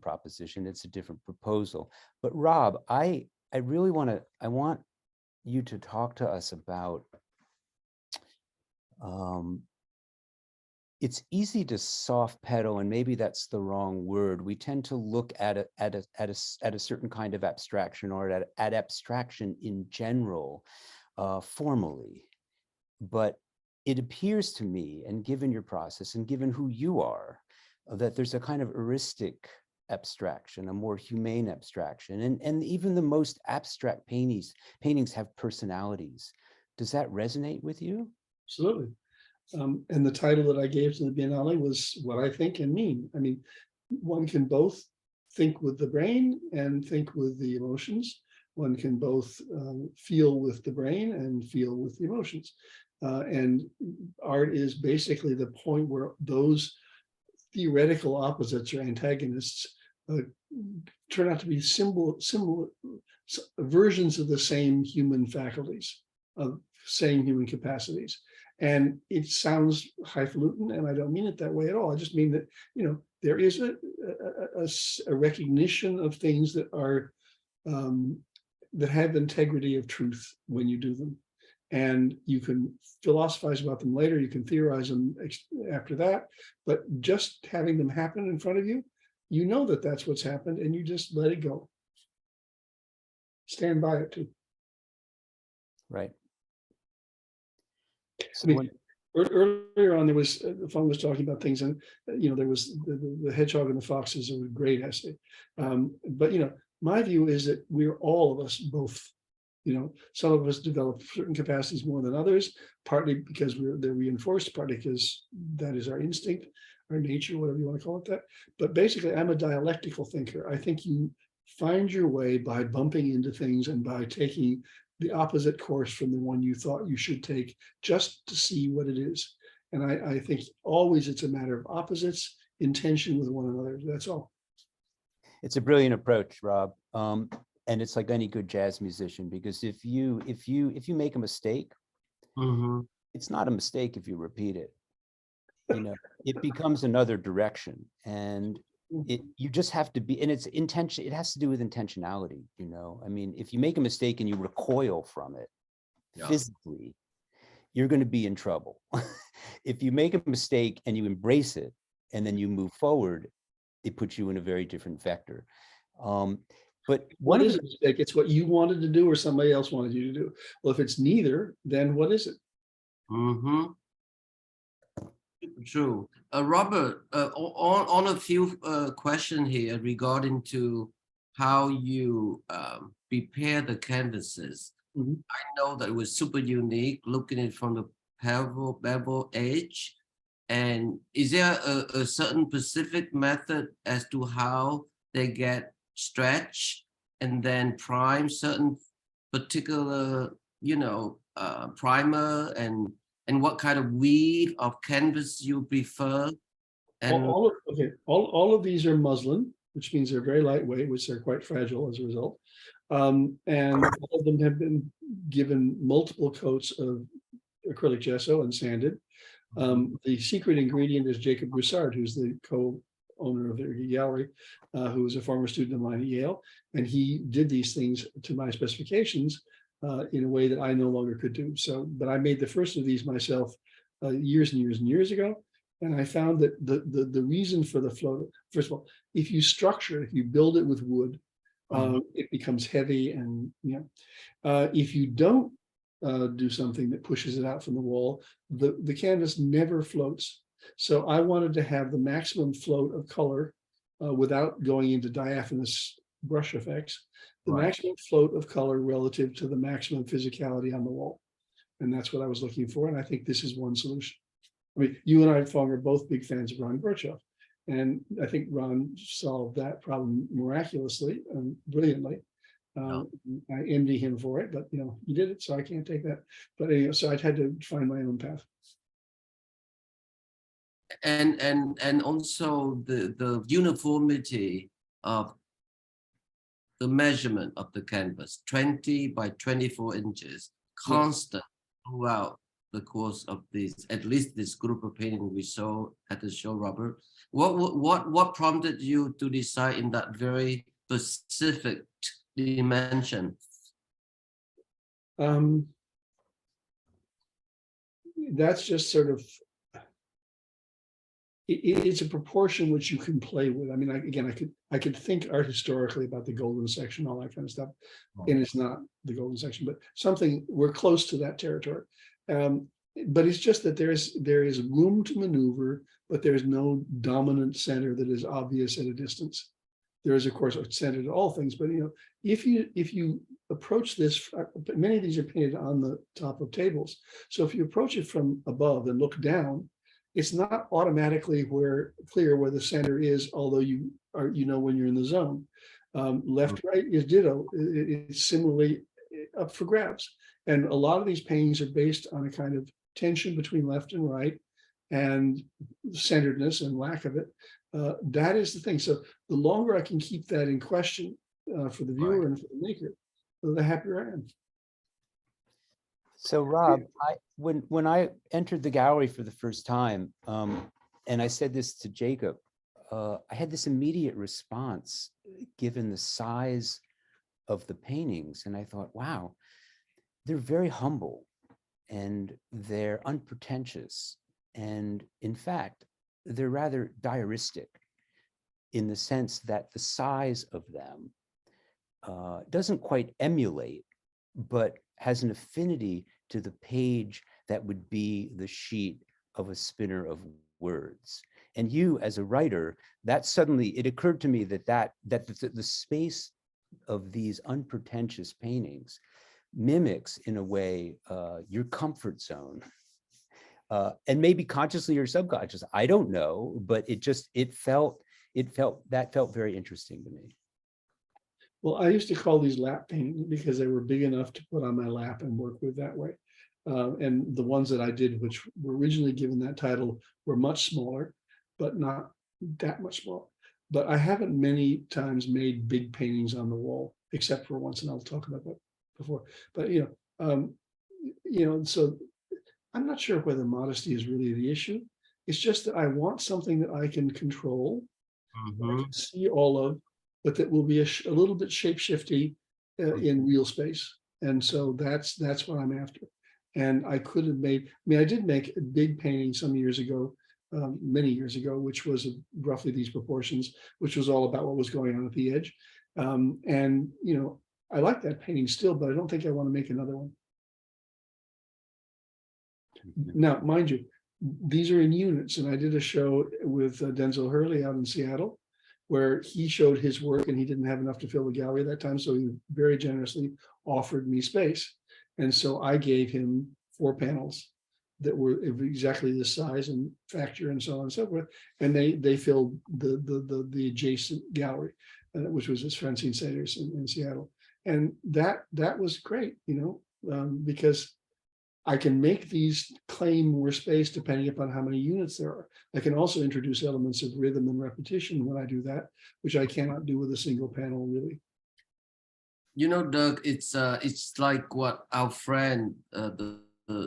proposition, it's a different proposal. But Rob, I want you to talk to us about, it's easy to soft pedal, and maybe that's the wrong word. We tend to look at a certain kind of abstraction, or at abstraction in general, formally. But it appears to me, and given your process and given who you are, that there's a kind of heuristic abstraction, a more humane abstraction, and even the most abstract paintings have personalities. Does that resonate with you? Absolutely. And the title that I gave to the Biennale was What I Think and Mean. I mean, one can both think with the brain and think with the emotions. One can both feel with the brain and feel with the emotions. And art is basically the point where those theoretical opposites or antagonists turn out to be similar versions of the same human faculties, of same human capacities. And it sounds highfalutin, and I don't mean it that way at all. I just mean that, there is a recognition of things that are that have integrity of truth when you do them. And you can philosophize about them later, you can theorize them after that, but just having them happen in front of you, you know that that's what's happened, and you just let it go. Stand by it too. Right. So earlier on, there was Phong was talking about things, and there was the hedgehog and the fox is a great essay. But my view is that we're all of us both. Some of us develop certain capacities more than others, partly because they're reinforced, partly because that is our instinct, our nature, whatever you want to call it that. But basically, I'm a dialectical thinker. I think you find your way by bumping into things and by taking the opposite course from the one you thought you should take, just to see what it is. And I think always it's a matter of opposites, intention with one another. That's all. It's a brilliant approach, Rob. And it's like any good jazz musician, because if you make a mistake, it's not a mistake if you repeat it. It becomes another direction, and you just have to be, and it's intention. It has to do with intentionality. I mean, if you make a mistake and you recoil from it physically, you're going to be in trouble. If you make a mistake and you embrace it and then you move forward, it puts you in a very different vector. But What is a mistake? It's what you wanted to do or somebody else wanted you to do. Well, if it's neither, then what is it? Mm-hmm. True. Robert, on a few questions here regarding to how you prepare the canvases. Mhm. I know that it was super unique looking at it from the bevel edge. And is there a certain specific method as to how they get stretched and then prime certain particular, primer and what kind of weave of canvas you prefer? And All of these are muslin, which means they're very lightweight, which they're quite fragile as a result. And all of them have been given multiple coats of acrylic gesso and sanded. The secret ingredient is Jacob Broussard, who's the co-owner of the gallery, who was a former student of mine at Yale. And he did these things to my specifications in a way that I no longer could do. So, but I made the first of these myself years and years and years ago. And I found that the reason for the float, first of all, if you build it with wood, it becomes heavy. And if you don't do something that pushes it out from the wall, the canvas never floats. So I wanted to have the maximum float of color without going into diaphanous brush effects, the maximum float of color relative to the maximum physicality on the wall. And that's what I was looking for. And I think this is one solution. I mean, you and I, Phong, are both big fans of Ron Gorchow. And I think Ron solved that problem miraculously and brilliantly. I envy him for it, but he did it, so I can't take that. But anyway, so I had to find my own path. And also the uniformity of the measurement of the canvas, 20 by 24 inches, constant throughout the course of this, at least this group of paintings we saw at the show, Robert. What prompted you to decide in that very specific dimension? That's just sort of, it's a proportion which you can play with. I mean, I could think art historically about the golden section, all that kind of stuff, and it's not the golden section, but something, we're close to that territory. But it's just that there is room to maneuver, but there's no dominant center that is obvious at a distance. There is, of course, a center to all things, but if you approach this, many of these are painted on the top of tables. So if you approach it from above and look down, it's not automatically clear where the center is, although you know when you're in the zone. Left, right is ditto. It's similarly up for grabs. And a lot of these paintings are based on a kind of tension between left and right and centeredness and lack of it. That is the thing. So the longer I can keep that in question for the viewer and for the maker, the happier I am. So Rob, when I entered the gallery for the first time, and I said this to Jacob, I had this immediate response given the size of the paintings. And I thought, wow, they're very humble and they're unpretentious. And in fact, they're rather diaristic in the sense that the size of them doesn't quite emulate, but has an affinity to the page that would be the sheet of a spinner of words. And you, as a writer, that suddenly, it occurred to me that the space of these unpretentious paintings mimics, in a way, your comfort zone. And maybe consciously or subconscious, I don't know, but it felt very interesting to me. Well, I used to call these lap paintings because they were big enough to put on my lap and work with that way. And the ones that I did, which were originally given that title, were much smaller, but not that much smaller. But I haven't many times made big paintings on the wall, except for once, and I'll talk about that before. But so I'm not sure whether modesty is really the issue. It's just that I want something that I can control, that I can see all of, but that will be a little bit shape-shifty in real space. And so that's what I'm after. And I could have made, I did make a big painting some years ago many years ago, which was roughly these proportions, which was all about what was going on at the edge. And, you know, I like that painting still, but I don't think I want to make another one. Now, mind you, these are in units, and I did a show with Denzel Hurley out in Seattle, where he showed his work and he didn't have enough to fill the gallery at that time, so he very generously offered me space. And so I gave him 4 panels that were exactly this size and facture and so on and so forth, and they filled the adjacent gallery, which was this Francine Saders in Seattle, and that was great, you know, because I can make these claim more space depending upon how many units there are. I can also introduce elements of rhythm and repetition when I do that, which I cannot do with a single panel, really. You know, Doug, it's like what our friend, the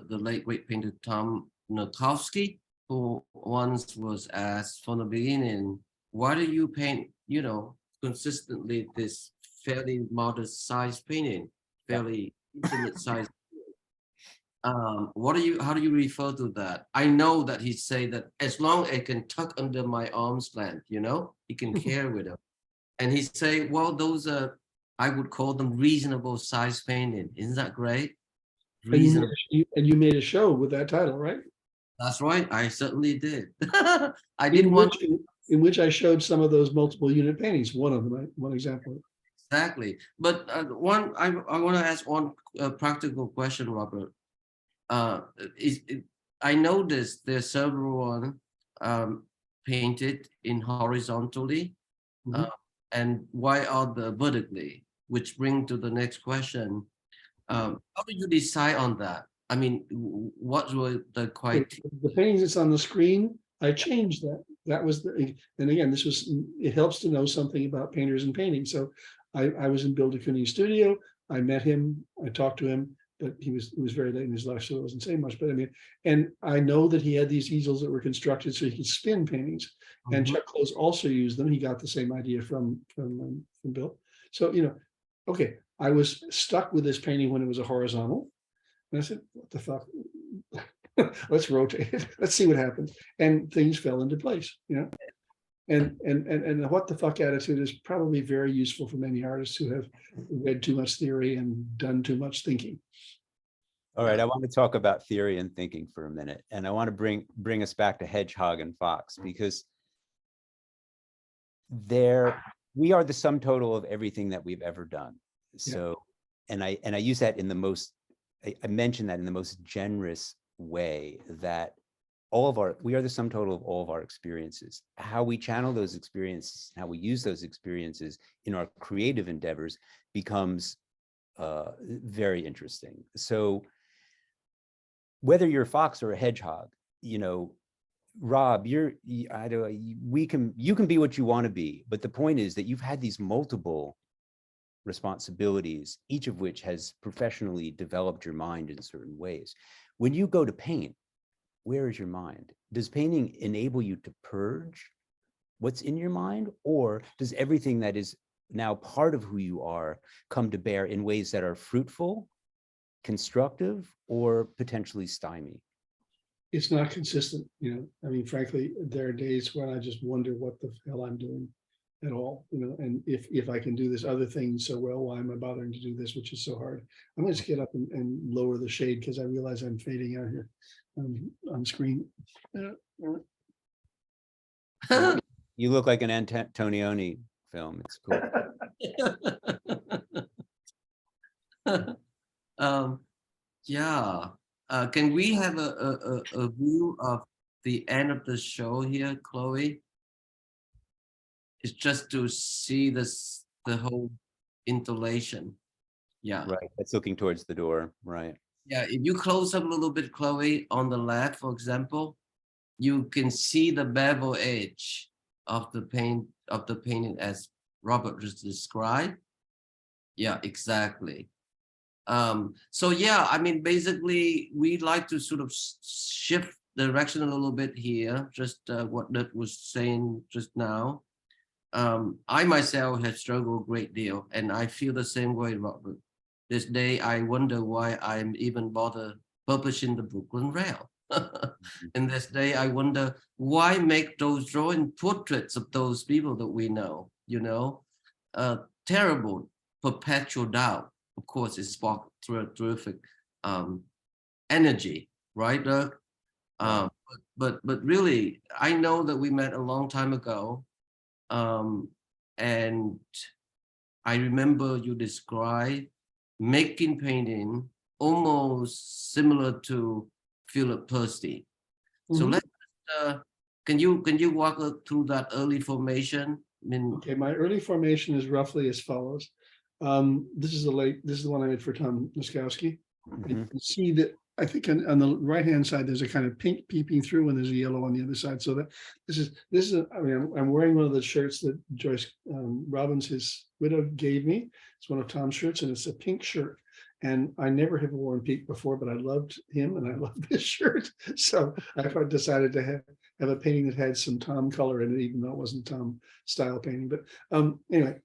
late great painter Tom Nurkowski, who once was asked from the beginning, why do you paint, you know, consistently this fairly modest size painting, fairly intimate size? How do you refer to that? I know that he say that as long as it can tuck under my arm's length, you know, he can carry with him. And he say, well, those are, I would call them reasonable size painting. Isn't that great? And you made a show with that title, right? That's right. I certainly did. I didn't want in which I showed some of those multiple unit paintings. One of them, one example. Exactly. But I want to ask one practical question, Robert. I noticed there's several painted in horizontally, and why are the vertically? Which bring to the next question. How do you decide on that? I mean, what were the criteria? The paintings that's on the screen, I changed that. That was and again, it helps to know something about painters and painting. So I was in Bill de Koonin's studio. I met him. I talked to him. But it was very late in his life, so it wasn't saying much. But I mean, and I know that he had these easels that were constructed so he could spin paintings. And Chuck Close also used them. He got the same idea from Bill. So, you know, okay, I was stuck with this painting when it was a horizontal. And I said, what the fuck? Let's rotate it. Let's see what happens. And things fell into place, you know. And the what the fuck attitude is probably very useful for many artists who have read too much theory and done too much thinking. All right, I want to talk about theory and thinking for a minute, and I want to bring us back to hedgehog and fox, because we are the sum total of everything that we've ever done. So, and I use that in the most, I mentioned that in the most generous way, that we are the sum total of all of our experiences. How we channel those experiences, how we use those experiences in our creative endeavors becomes very interesting. So whether you're a fox or a hedgehog, you know, Rob, you can be what you want to be, but the point is that you've had these multiple responsibilities, each of which has professionally developed your mind in certain ways. When you go to paint, where is your mind? Does painting enable you to purge what's in your mind, or does everything that is now part of who you are come to bear in ways that are fruitful, constructive, or potentially stymie? It's not consistent, you know. I mean, frankly, there are days when I just wonder what the hell I'm doing at all, you know, and if I can do this other thing so well, why am I bothering to do this, which is so hard? I'm going to get up and lower the shade because I realize I'm fading out here on screen. You look like an Antonioni film. It's cool. Yeah. Can we have a view of the end of the show here, Chloe? It's just to see the whole interlation. Yeah. Right. That's looking towards the door. Right. Yeah. If you close up a little bit, Chloe, on the left, for example, you can see the bevel edge of the painting as Robert just described. Yeah, exactly. So yeah, I mean, basically, we'd like to sort of shift the direction a little bit here, just what Nut was saying just now. I myself have struggled a great deal, and I feel the same way, Robert. This day, I wonder why I'm even bother publishing the Brooklyn Rail. in this day, I wonder why make those drawing portraits of those people that we know, terrible perpetual doubt. Of course, it sparked terrific energy, right, Doug? But really, I know that we met a long time ago, and I remember you described making painting almost similar to Philip Guston. So let's can you walk us through that early formation? Okay, my early formation is roughly as follows. This is the one I made for Tom Niskowski. You can see that I think on the right hand side there's a kind of pink peeping through, and there's a yellow on the other side. So that this is I mean, I'm wearing one of the shirts that Joyce Robbins, his widow, gave me. It's one of Tom's shirts, and it's a pink shirt. And I never have worn pink before, but I loved him and I loved this shirt. So I decided to have a painting that had some Tom color in it, even though it wasn't Tom style painting. But anyway,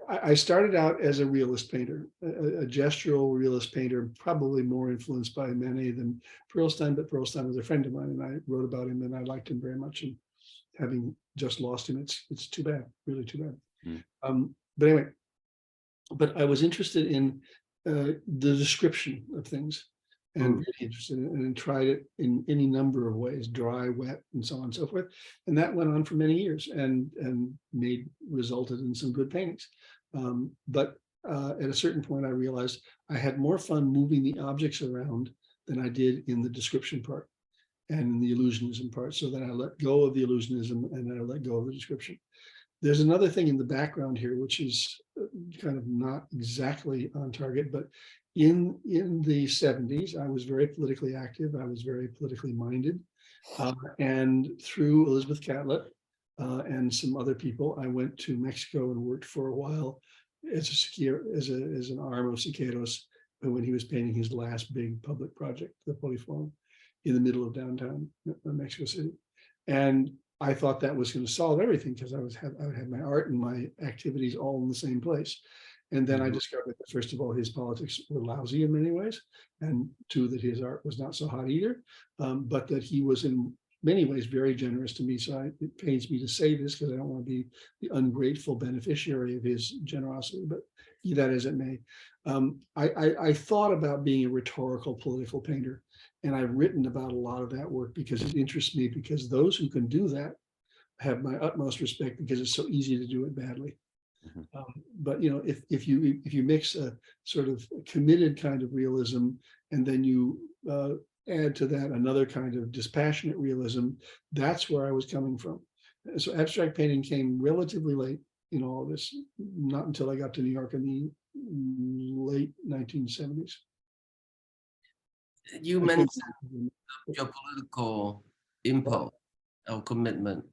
I started out as a realist painter, a gestural realist painter, probably more influenced by Manet than Perlstein, but Perlstein was a friend of mine and I wrote about him and I liked him very much. And having just lost him, it's too bad, really too bad. But anyway, but I was interested in the description of things and really interested in it, and tried it in any number of ways, dry, wet, and so on and so forth. And that went on for many years and resulted in some good paintings. But at a certain point, I realized I had more fun moving the objects around than I did in the description part and the illusionism part. So then I let go of the illusionism and I let go of the description. There's another thing in the background here, which is kind of not exactly on target, but in the 70s, I was very politically active. I was very politically minded. And through Elizabeth Catlett and some other people, I went to Mexico and worked for a while as an arm of Siqueiros when he was painting his last big public project, the Poliforum, in the middle of downtown Mexico City. And I thought that was going to solve everything because I would have my art and my activities all in the same place. And then I discovered that, first of all, his politics were lousy in many ways, and two, that his art was not so hot either, but that he was in many ways very generous to me. So it pains me to say this because I don't want to be the ungrateful beneficiary of his generosity, but be that as it may. I thought about being a rhetorical political painter. And I've written about a lot of that work because it interests me, because those who can do have my utmost respect because it's so easy to do it badly. But if you mix a sort of committed kind of realism and then you add to that another kind of dispassionate realism, that's where I was coming from. So abstract painting came relatively late in all of this, not until I got to New York in the late 1970s. You mentioned your political impulse or commitment,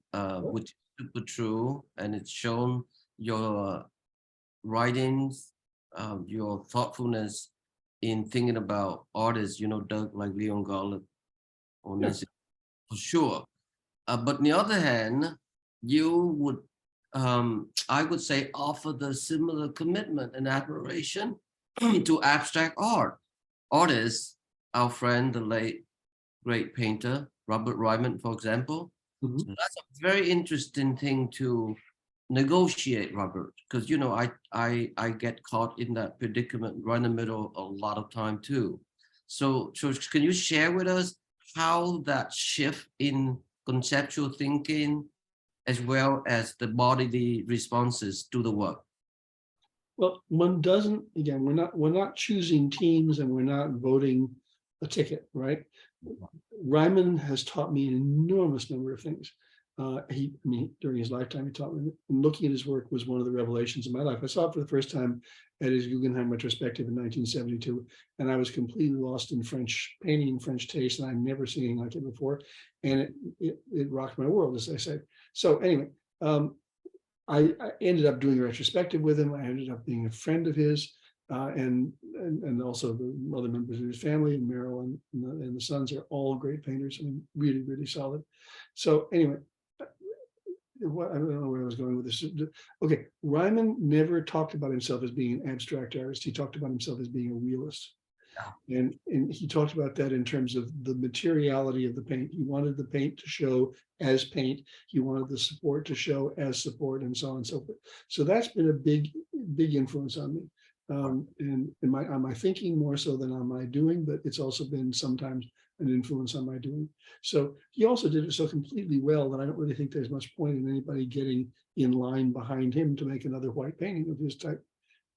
which is super true, and it's shown your writings, your thoughtfulness in thinking about artists, Doug, like Leon Garlick, or Nancy, for sure. But on the other hand, you would, I would say, offer the similar commitment and admiration to abstract art. Artists, our friend, the late great painter, Robert Ryman, for example. So that's a very interesting thing to negotiate, Robert, because, I get caught in that predicament right in the middle a lot of time too. So can you share with us how that shift in conceptual thinking, as well as the bodily responses to the work? Well, one doesn't, again, we're not choosing teams and we're not voting a ticket, right? Ryman has taught me an enormous number of things. During his lifetime, he taught me, and looking at his work was one of the revelations of my life. I saw it for the first time at his Guggenheim retrospective in 1972, and I was completely lost in French painting, French taste, and I'd never seen anything like it before. And it rocked my world, as I said. So anyway, I ended up doing a retrospective with him. I ended up being a friend of his, and also the other members of his family, and Meryl and the sons are all great painters. I mean, really, really solid. So anyway, I don't know where I was going with this. Okay, Ryman never talked about himself as being an abstract artist. He talked about himself as being a realist. And he talked about that in terms of the materiality of the paint. He wanted the paint to show as paint. He wanted the support to show as support, and so on and so forth. So that's been a big influence on me. And on my thinking more so than on my doing, but it's also been sometimes an influence on my doing. So he also did it so completely well that I don't really think there's much point in anybody getting in line behind him to make another white painting of his type.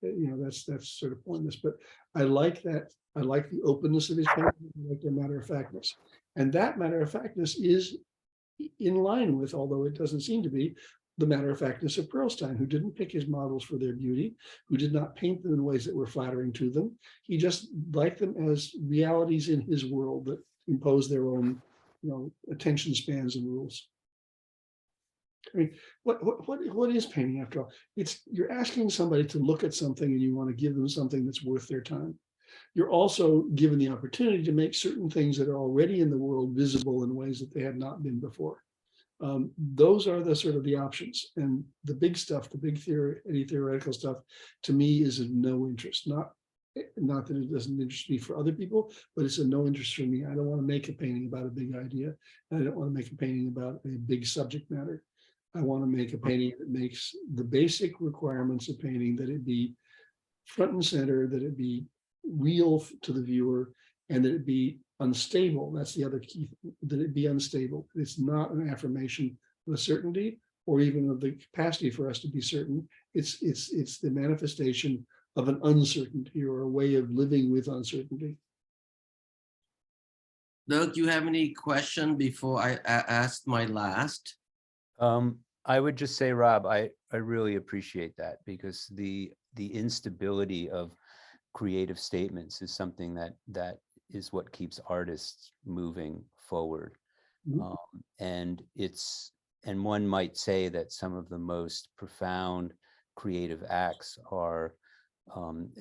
You know, that's sort of pointless. But I like that. I like the openness of his painting. I like the matter-of-factness. And that matter-of-factness is in line with, although it doesn't seem to be, the matter-of-factness of Perlstein, who didn't pick his models for their beauty, who did not paint them in ways that were flattering to them. He just liked them as realities in his world that impose their own, you know, attention spans and rules. I mean, what is painting after all? It's, you're asking somebody to look at something and you want to give them something that's worth their time. You're also given the opportunity to make certain things that are already in the world visible in ways that they had not been before. Those are the sort of the options, and the big stuff, the big theoretical stuff, to me is of no interest. Not that it doesn't interest me for other people, but it's of no interest for me. I don't want to make a painting about a big idea, and I don't want to make a painting about a big subject matter. I want to make a painting that makes the basic requirements of painting, that it be front and center, that it be real to the viewer, and that it be unstable. That's the other key, that it be unstable. It's not an affirmation of a certainty or even of the capacity for us to be certain. It's the manifestation of an uncertainty or a way of living with uncertainty. Doug, do you have any question before I ask my last? I would just say, Rob, I really appreciate that, because the instability of creative statements is something that is what keeps artists moving forward. Mm-hmm. And one might say that some of the most profound creative acts are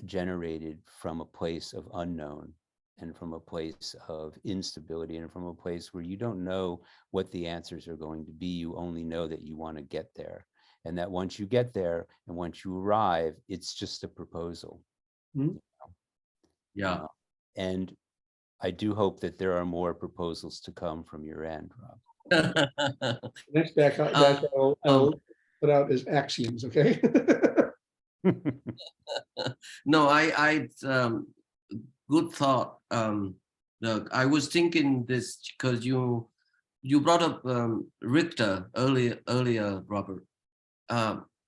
generated from a place of unknown, and from a place of instability, and from a place where you don't know what the answers are going to be. You only know that you want to get there, and that once you get there and once you arrive, it's just a proposal. Mm-hmm. Yeah. And I do hope that there are more proposals to come from your end, Rob. Next back, I'll put out as axioms, okay? No, I good thought. Doug, I was thinking this because you brought up Richter earlier, Robert,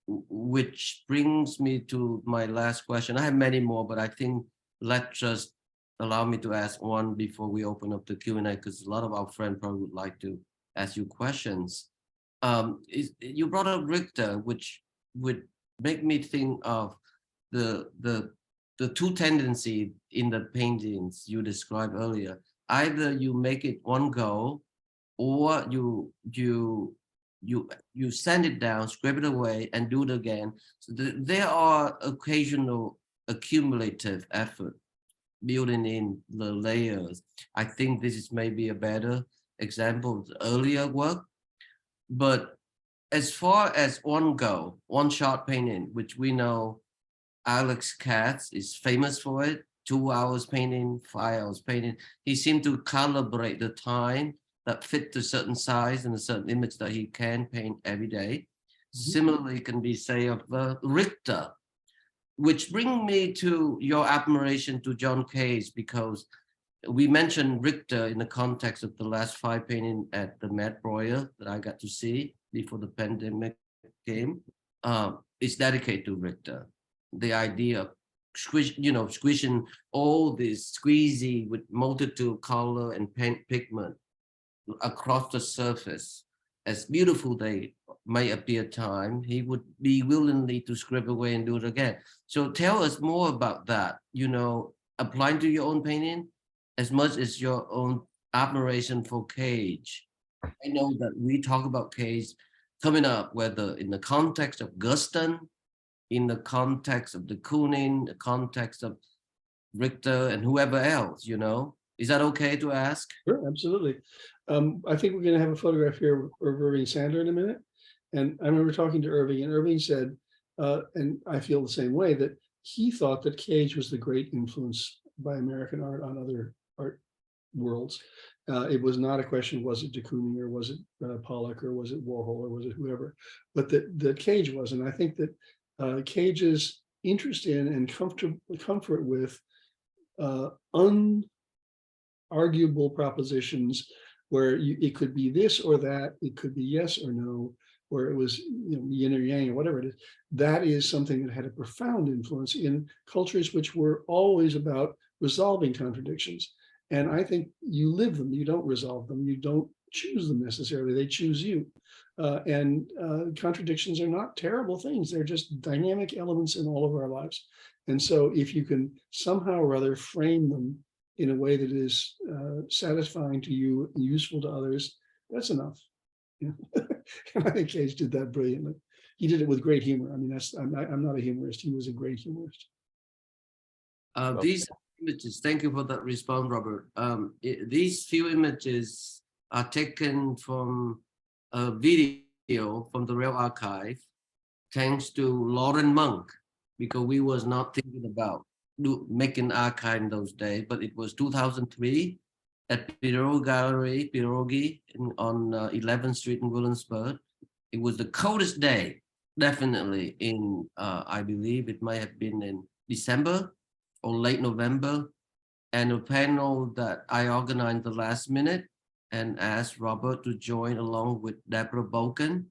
which brings me to my last question. I have many more, but I think let's just allow me to ask one before we open up the Q&A, because a lot of our friends probably would like to ask you questions. You brought up Richter, which would make me think of the two tendencies in the paintings you described earlier. Either you make it one go, or you send it down, scrape it away, and do it again. So there are occasional accumulative effort building in the layers. I think this is maybe a better example of the earlier work. But as far as one go, one shot painting, which we know Alex Katz is famous for it, 2 hours painting, 5 hours painting. He seemed to calibrate the time that fit a certain size and a certain image that he can paint every day. Similarly, can be say of Richter, which brings me to your admiration to John Cage, because we mentioned Richter in the context of the last 5 painting at the Met Royal that I got to see before the pandemic came. It's dedicated to Richter. The idea of squishing all this squeezy with multitude color and paint pigment across the surface. As beautiful they may appear time, he would be willingly to scrape away and do it again. So tell us more about that, applying to your own painting as much as your own admiration for Cage. I know that we talk about Cage coming up, whether in the context of Guston, in the context of de Kooning, the context of Richter and whoever else, Is that okay to ask? Sure, absolutely. I think we're going to have a photograph here of Irving Sandler in a minute. And I remember talking to Irving, and Irving said, and I feel the same way, that he thought that Cage was the great influence by American art on other art worlds. It was not a question, was it de Kooning or was it Pollock or was it Warhol or was it whoever, but that Cage was. And I think that Cage's interest in and comfort with unarguable propositions where it could be this or that, it could be yes or no, or it was yin or yang or whatever it is. That is something that had a profound influence in cultures which were always about resolving contradictions. And I think you live them, you don't resolve them, you don't choose them necessarily, they choose you. And contradictions are not terrible things, they're just dynamic elements in all of our lives. And so if you can somehow or other frame them in a way that is satisfying to you and useful to others, that's enough. And I think Cage did that brilliantly. He did it with great humor. I mean, I'm not a humorist, he was a great humorist. These images, thank you for that response, Robert. These few images are taken from a video from the Rail Archive, thanks to Lauren Monk, because we was not thinking about making archive in those days, but it was 2003 at Pierogi on 11th Street in Williamsburg. It was the coldest day, definitely in, I believe it might have been in December or late November, and a panel that I organized the last minute and asked Robert to join along with Deborah Boken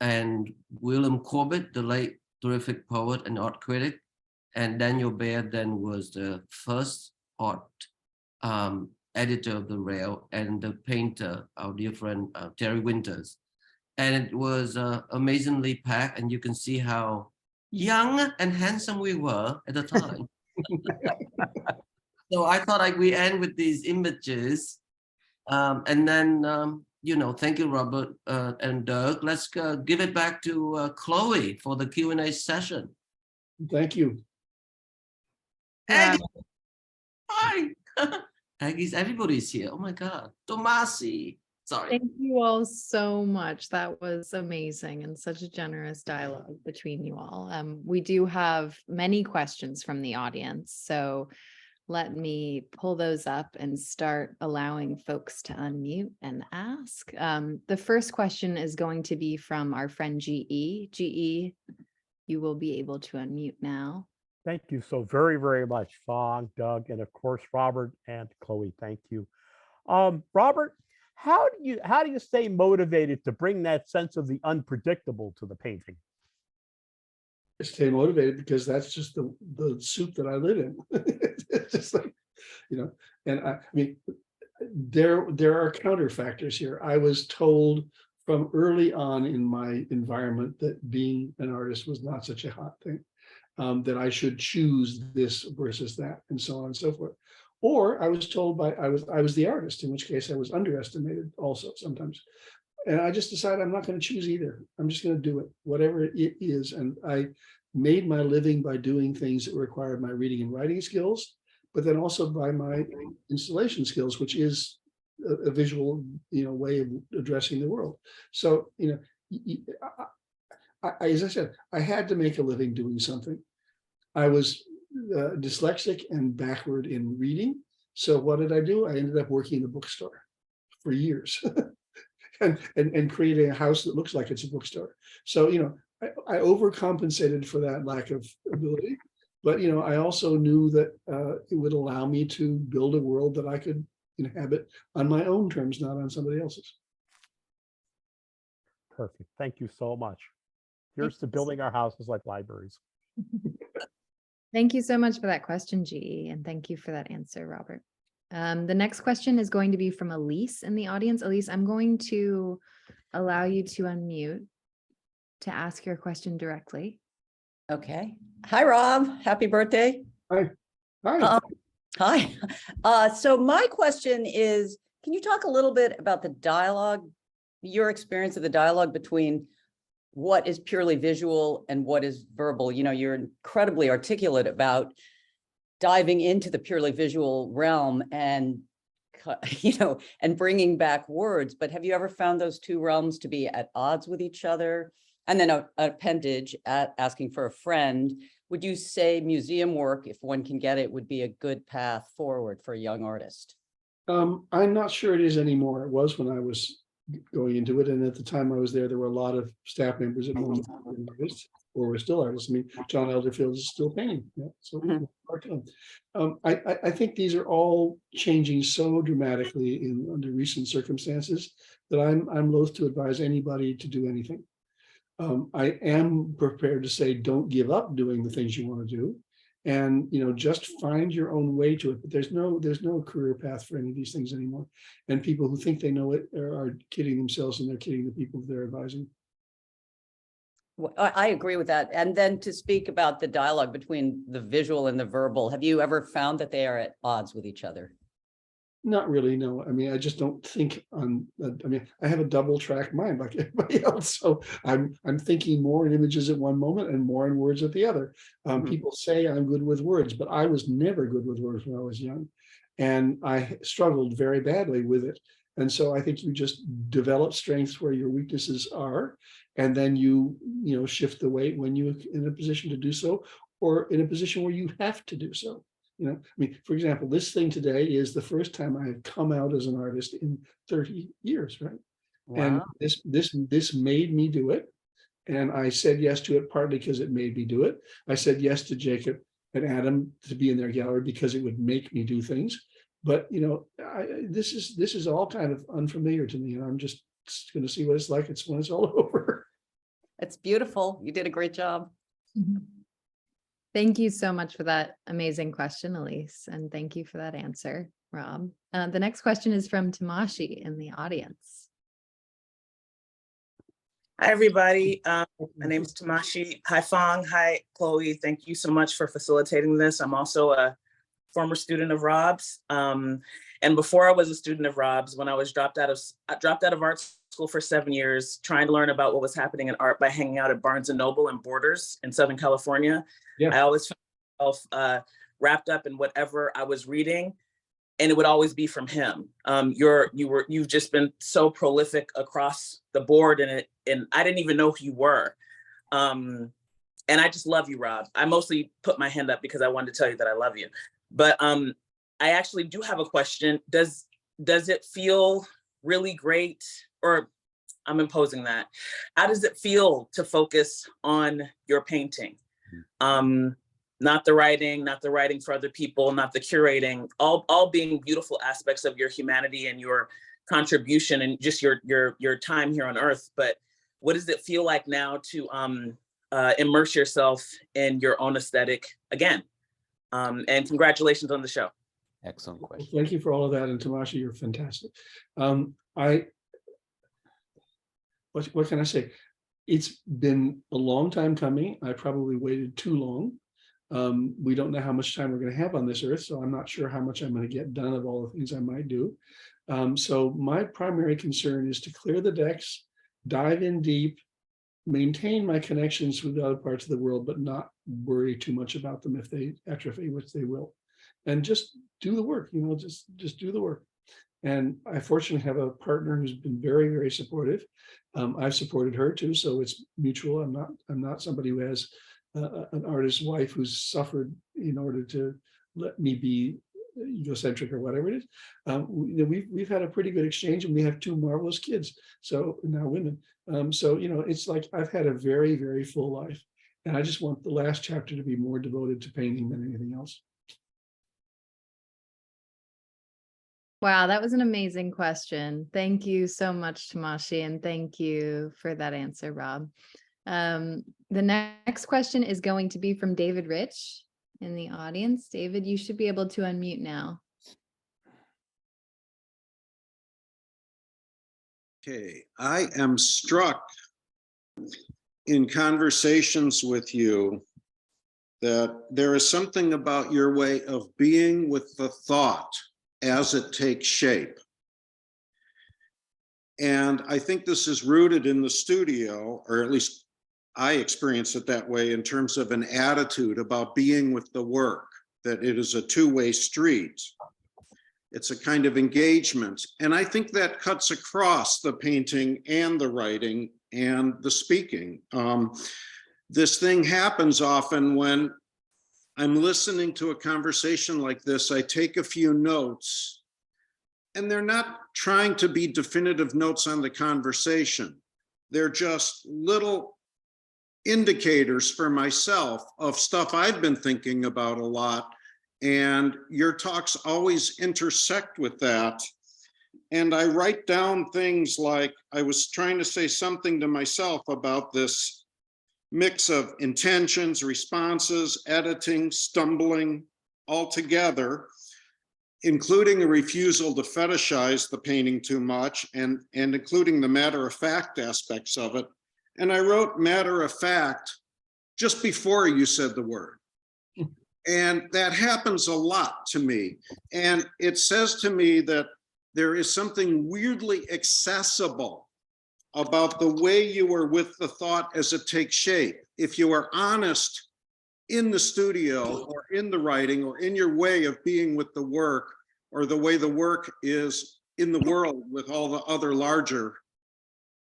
and William Corbett, the late terrific poet and art critic, and Daniel Baird then was the first art editor of the Rail, and the painter, our dear friend Terry Winters. And it was amazingly packed, and you can see how young and handsome we were at the time. So I thought we end with these images, and then thank you, Robert and Doug. Let's give it back to Chloe for the Q&A session. Thank you. Aggie, hi. Aggie's, everybody's here. Oh my God, Tomasi. Sorry. Thank you all so much. That was amazing and such a generous dialogue between you all. We do have many questions from the audience, so let me pull those up and start allowing folks to unmute and ask. The first question is going to be from our friend GE. GE, you will be able to unmute now. Thank you so very, very much, Phong, Doug, and of course, Robert and Chloe. Thank you. Robert, how do you stay motivated to bring that sense of the unpredictable to the painting? I stay motivated because that's just the soup that I live in. It's just like, and I mean, there are counter factors here. I was told from early on in my environment that being an artist was not such a hot thing, that I should choose this versus that, and so on and so forth. Or I was told I was the artist, in which case I was underestimated also sometimes. And I just decided I'm not going to choose either. I'm just going to do it, whatever it is. And I made my living by doing things that required my reading and writing skills, but then also by my installation skills, which is a visual, way of addressing the world. So, as I said, I had to make a living doing something. I was dyslexic and backward in reading. So what did I do? I ended up working in a bookstore for years and creating a house that looks like it's a bookstore. So, I overcompensated for that lack of ability, but, I also knew that it would allow me to build a world that I could inhabit on my own terms, not on somebody else's. Perfect. Thank you so much. Here's to building our houses like libraries. Thank you so much for that question, GE, and thank you for that answer, Robert. The next question is going to be from Elise in the audience. Elise, I'm going to allow you to unmute to ask your question directly. Okay. Hi, Rob. Happy birthday. Hi. Hi. Hi. So my question is, can you talk a little bit about the dialogue, your experience of the dialogue between what is purely visual and what is verbal? You're incredibly articulate about diving into the purely visual realm and, and bringing back words. But have you ever found those two realms to be at odds with each other? And then an appendage at asking for a friend. would you say museum work, if one can get it, would be a good path forward for a young artist? I'm not sure it is anymore. It was when I was going into it, and at the time I was there, there were a lot of staff members at MoMA who were artists, or were still artists. I mean, John Elderfield is still painting. Yeah, so I think these are all changing so dramatically under recent circumstances that I'm loath to advise anybody to do anything. I am prepared to say, don't give up doing the things you want to do, and just find your own way to it. But there's no career path for any of these things anymore. And people who think they know it are kidding themselves, and they're kidding the people they're advising. Well, I agree with that. And then to speak about the dialogue between the visual and the verbal, have you ever found that they are at odds with each other? Not really, no. I mean, I just don't think on. I mean, I have a double track mind like everybody else, so I'm thinking more in images at one moment and more in words at the other. People say I'm good with words, but I was never good with words when I was young, and I struggled very badly with it. And so I think you just develop strengths where your weaknesses are, and then you shift the weight when you're in a position to do so, or in a position where you have to do so. I mean, for example, this thing today is the first time I have come out as an artist in 30 years, right? Wow. And this made me do it. And I said yes to it partly because it made me do it. I said yes to Jacob and Adam to be in their gallery because it would make me do things. But this is all kind of unfamiliar to me, and I'm just going to see what it's like when it's all over. It's beautiful. You did a great job. Thank you so much for that amazing question, Elise. And thank you for that answer, Rob. The next question is from Tamashi in the audience. Hi, everybody. My name is Tamashi. Hi, Phong. Hi, Chloe. Thank you so much for facilitating this. I'm also a former student of Rob's. And before I was a student of Rob's, when I dropped out of art school for 7 years, trying to learn about what was happening in art by hanging out at Barnes & Noble and Borders in Southern California. Yeah. I always found myself wrapped up in whatever I was reading, and it would always be from him. You've just been so prolific across the board, and I didn't even know who you were. And I just love you, Rob. I mostly put my hand up because I wanted to tell you that I love you. But I actually do have a question. Does it feel really great, or I'm imposing that? How does it feel to focus on your painting? Not the writing for other people, not the curating, all being beautiful aspects of your humanity and your contribution and just your time here on Earth. But what does it feel like now to immerse yourself in your own aesthetic again? And congratulations on the show. Excellent question. Thank you for all of that. And Tamashi, you're fantastic. What can I say? It's been a long time coming. I probably waited too long. We don't know how much time we're going to have on this earth, so I'm not sure how much I'm going to get done of all the things I might do. So my primary concern is to clear the decks, dive in deep, maintain my connections with other parts of the world, but not worry too much about them if they atrophy, which they will. And just do the work, just do the work. And I fortunately have a partner who's been very, very supportive. I've supported her too, so it's mutual. I'm not somebody who has an artist's wife who's suffered in order to let me be egocentric or whatever it is. We've had a pretty good exchange, and we have 2 marvelous kids. So now women. So it's like I've had a very, very full life, and I just want the last chapter to be more devoted to painting than anything else. Wow, that was an amazing question. Thank you so much, Tamashi, and thank you for that answer, Rob. The next question is going to be from David Rich in the audience. David, you should be able to unmute now. Okay, I am struck in conversations with you that there is something about your way of being with the thought as it takes shape. And I think this is rooted in the studio, or at least I experience it that way in terms of an attitude about being with the work, that it is a two-way street. It's a kind of engagement. And I think that cuts across the painting and the writing and the speaking. this thing happens often when I'm listening to a conversation like this. I take a few notes, and they're not trying to be definitive notes on the conversation. They're just little indicators for myself of stuff I've been thinking about a lot. And your talks always intersect with that. And I write down things like, I was trying to say something to myself about this mix of intentions, responses, editing, stumbling, all together, including a refusal to fetishize the painting too much, and including the matter-of-fact aspects of it. And I wrote matter-of-fact just before you said the word. And that happens a lot to me. And it says to me that there is something weirdly accessible about the way you are with the thought as it takes shape. If you are honest in the studio or in the writing or in your way of being with the work, or the way the work is in the world with all the other larger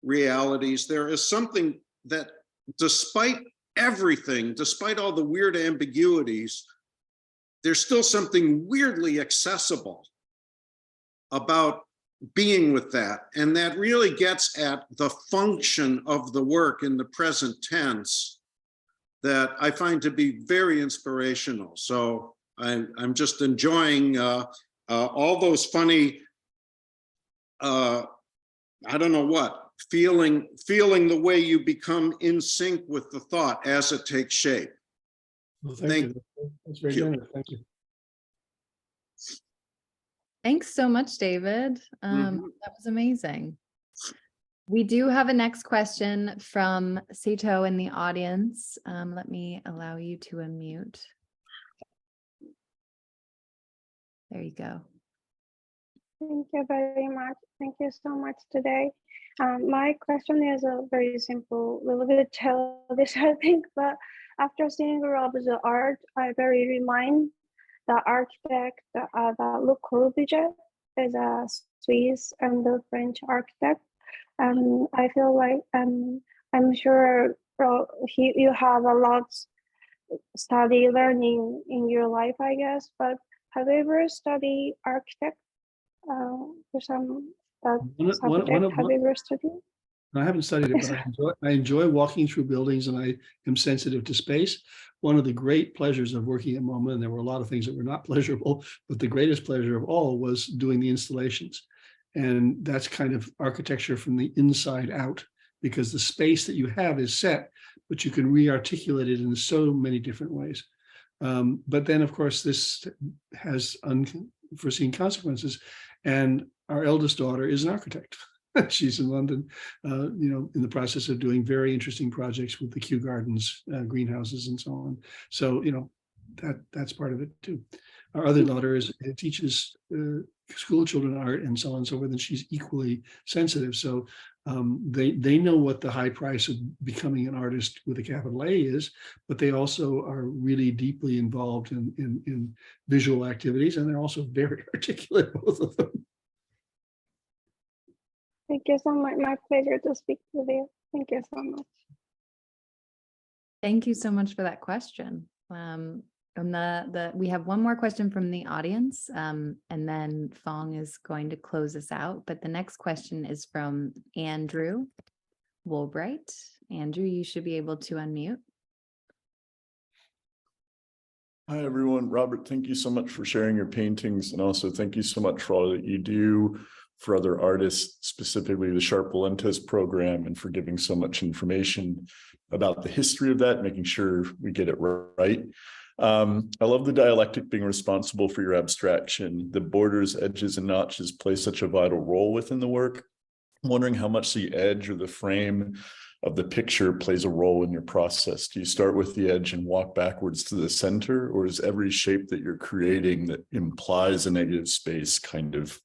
realities, there is something that, despite everything, despite all the weird ambiguities, there's still something weirdly accessible about being with that. And that really gets at the function of the work in the present tense that I find to be very inspirational. So I'm just enjoying all those funny, I don't know what, feeling the way you become in sync with the thought as it takes shape. Well, thank you. That's very generous. Thank you. Thanks so much, David. That was amazing. We do have a next question from Sato in the audience. Let me allow you to unmute. There you go. Thank you very much. Thank you so much today. My question is a very simple, little bit childish, I think, but after seeing Rob's art, I very remind the architect, Le Corbusier is a Swiss and the French architect. And I feel like, I'm sure you have a lot study learning in your life, I guess, but have you ever studied architect for some subject? Have you ever studied? I haven't studied it, but I enjoy walking through buildings, and I am sensitive to space. One of the great pleasures of working at MoMA, and there were a lot of things that were not pleasurable, but the greatest pleasure of all was doing the installations. And that's kind of architecture from the inside out, because the space that you have is set, but you can re-articulate it in so many different ways. But then, of course, this has unforeseen consequences. And our eldest daughter is an architect. She's in London, in the process of doing very interesting projects with the Kew Gardens, greenhouses, and so on. So, that's part of it too. Our other daughter teaches school children art and so on and so forth, and she's equally sensitive. So they know what the high price of becoming an artist with a capital A is, but they also are really deeply involved in visual activities, and they're also very articulate, both of them. Thank you so much. My pleasure to speak with you. Thank you so much. Thank you so much for that question. We have one more question from the audience, and then Phong is going to close us out. But the next question is from Andrew Woolbright. Andrew, you should be able to unmute. Hi, everyone. Robert, thank you so much for sharing your paintings. And also thank you so much for all that you do for other artists, specifically the Sharp Valentes program, and for giving so much information about the history of that, making sure we get it right. I love the dialectic being responsible for your abstraction. The borders, edges, and notches play such a vital role within the work. I'm wondering how much the edge or the frame of the picture plays a role in your process. Do you start with the edge and walk backwards to the center, or is every shape that you're creating that implies a negative space kind of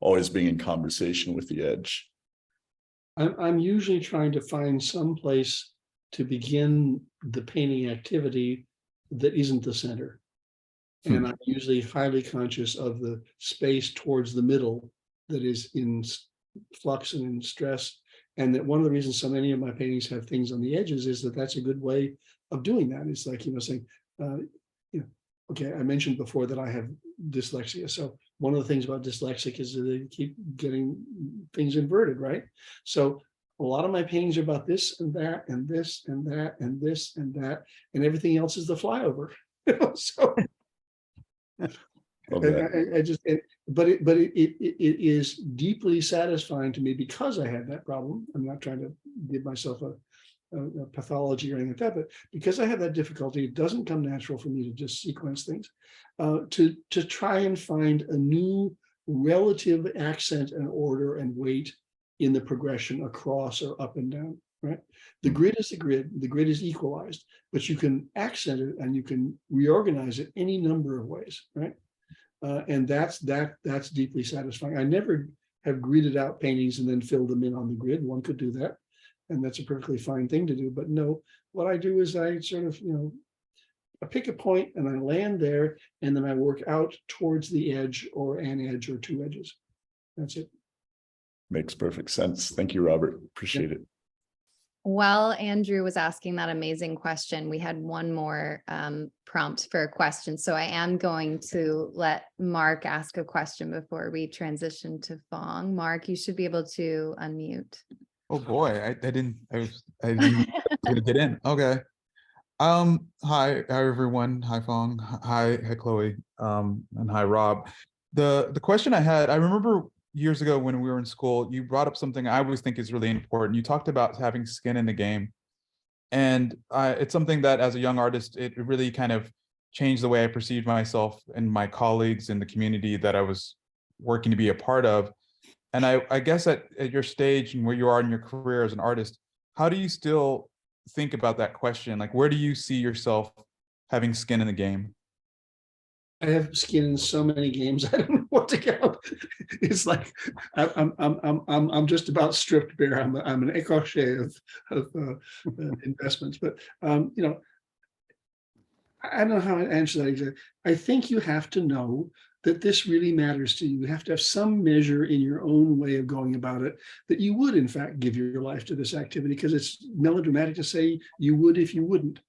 always being in conversation with the edge? I'm usually trying to find some place to begin the painting activity that isn't the center. And I'm usually highly conscious of the space towards the middle that is in flux and in stress And that one of the reasons so many of my paintings have things on the edges is that that's a good way of doing that. It's like, saying, okay, I mentioned before that I have dyslexia. So one of the things about dyslexic is that they keep getting things inverted, right? So a lot of my paintings are about this and that and this and that and this and that, and everything else is the flyover. So I just, but it is deeply satisfying to me because I had that problem. I'm not trying to give myself a pathology or anything like that, but because I have that difficulty, it doesn't come natural for me to just sequence things, to try and find a new relative accent and order and weight in the progression across or up and down, right? The grid is the grid is equalized, but you can accent it and you can reorganize it any number of ways, right? And that's deeply satisfying. I never have gridded out paintings and then filled them in on the grid. One could do that, and that's a perfectly fine thing to do. But no, what I do is I sort of, I pick a point and I land there, and then I work out towards the edge or an edge or two edges. That's it. Makes perfect sense. Thank you, Robert. Appreciate it. While Andrew was asking that amazing question, we had one more prompt for a question. So I am going to let Mark ask a question before we transition to Phong. Mark, you should be able to unmute. Oh boy, I didn't gonna get in. Okay. Hi everyone. Hi Phong. Hi Chloe. And hi Rob. The question I had, I remember years ago when we were in school, you brought up something I always think is really important. You talked about having skin in the game. And it's something that as a young artist, it really kind of changed the way I perceived myself and my colleagues in the community that I was working to be a part of. And I guess at your stage and where you are in your career as an artist, how do you still think about that question? Like, where do you see yourself having skin in the game? I have skin in so many games. I don't know what to count. It's like I'm just about stripped bare. I'm an écorché of investments. But I don't know how to answer that exactly. I think you have to know that this really matters to you. You have to have some measure in your own way of going about it that you would, in fact, give your life to this activity, because it's melodramatic to say you would if you wouldn't.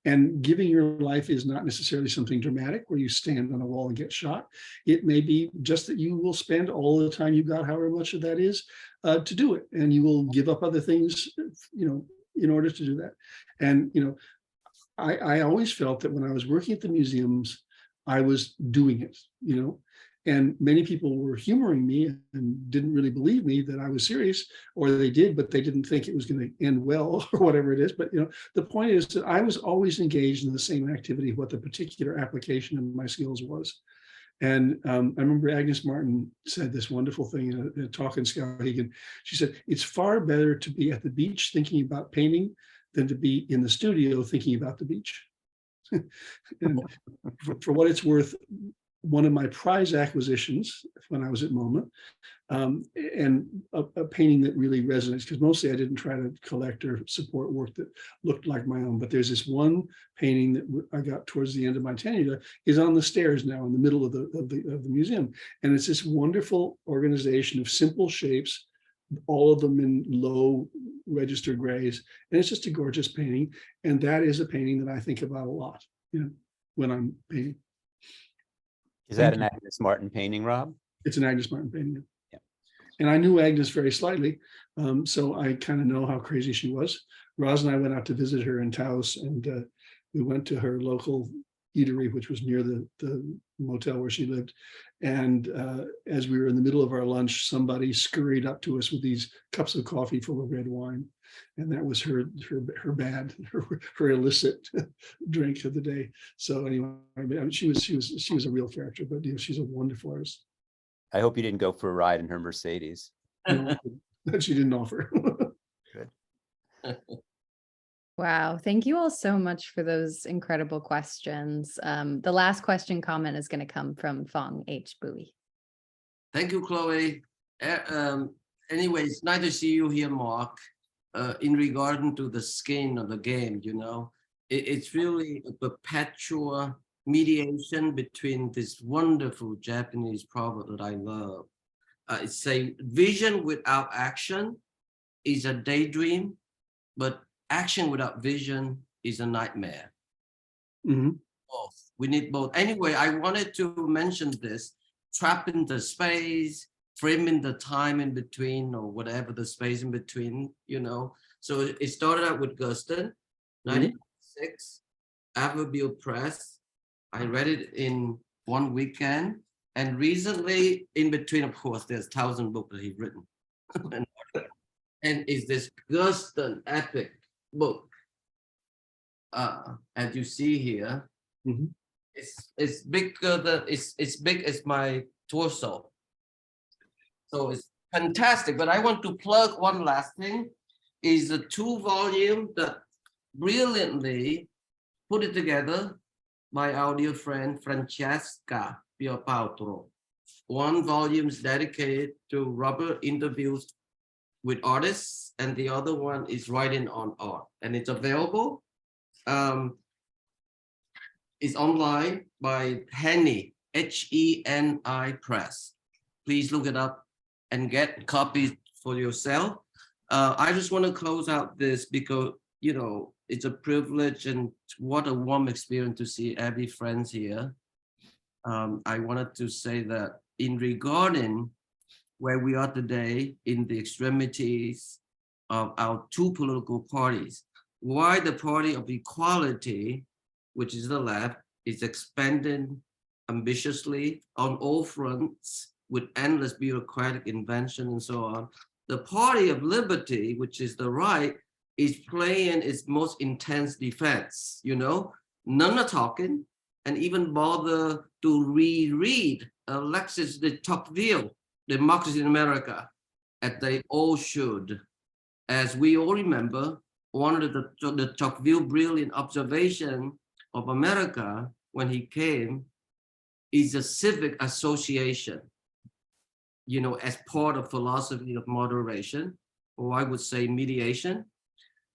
And giving your life is not necessarily something dramatic where you stand on a wall and get shot. It may be just that you will spend all the time you've got, however much of that is, to do it. And you will give up other things, in order to do that. And, I always felt that when I was working at the museums, I was doing it, and many people were humoring me and didn't really believe me that I was serious, or they did, but they didn't think it was going to end well or whatever it is. But, the point is that I was always engaged in the same activity, what the particular application of my skills was. And I remember Agnes Martin said this wonderful thing in a talk in Skowhegan. She said, it's far better to be at the beach thinking about painting than to be in the studio thinking about the beach. And for what it's worth, one of my prize acquisitions when I was at MoMA, and a painting that really resonates, because mostly I didn't try to collect or support work that looked like my own, but there's this one painting that I got towards the end of my tenure is on the stairs now in the middle of the museum, and it's this wonderful organization of simple shapes, all of them in low register grays, and it's just a gorgeous painting. And that is a painting that I think about a lot, when I'm painting. Is that an Agnes Martin painting, Rob? It's an Agnes Martin painting. Yeah. And I knew Agnes very slightly, so I kind of know how crazy she was. Roz and I went out to visit her in Taos, and we went to her local eatery, which was near the motel where she lived. And as we were in the middle of our lunch, somebody scurried up to us with these cups of coffee full of red wine. And that was her illicit drink of the day. So anyway, she was a real character, but she's a wonderful artist. I hope you didn't go for a ride in her Mercedes. No, that she didn't offer. Good. Wow. Thank you all so much for those incredible questions. The last question comment is going to come from Phong H. Bui. Thank you, Chloe. Anyways, nice to see you here, Mark. In regard to the skin of the game, it's really a perpetual mediation between this wonderful Japanese proverb that I love. It's a vision without action is a daydream, but action without vision is a nightmare. Mhm. Both. We need both. Anyway, I wanted to mention this, trapping the space, framing the time in between, or whatever the space in between, you know. So it started out with Guston, 1996, Abbeville Press. I read it in one weekend. And recently, in between, of course, there's 1,000 books that he's written. And it's this Guston epic book. As you see here, it's bigger than it's big as my torso. So it's fantastic. But I want to plug one last thing: is a 2-volume that brilliantly put it together by our dear friend Francesca Pierpautro. 1 volume is dedicated to Robert interviews with artists, and the other one is writing on art, and it's available. It's online by Henny, H-E-N-I Press. Please look it up and get copies for yourself. I just want to close out this because, you know, it's a privilege and what a warm experience to see every friends here. I wanted to say that in regarding where we are today in the extremities of our 2 political parties, why the party of equality, which is the left, is expanding ambitiously on all fronts with endless bureaucratic invention and so on. The party of liberty, which is the right, is playing its most intense defense, you know? None are talking and even bother to reread Alexis de Tocqueville, Democracy in America, as they all should. As we all remember, one of the Tocqueville brilliant observation of America when he came is a civic association, you know, as part of philosophy of moderation, or I would say mediation.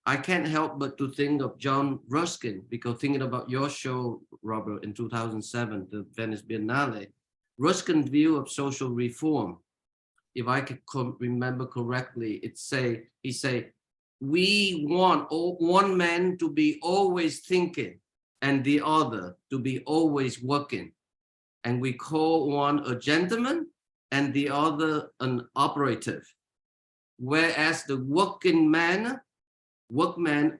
I can't help but to think of John Ruskin, because thinking about your show, Robert, in 2007, the Venice Biennale, Ruskin's view of social reform, if I could remember correctly, he say, we want one man to be always thinking and the other to be always working. And we call one a gentleman and the other an operative. Whereas the workman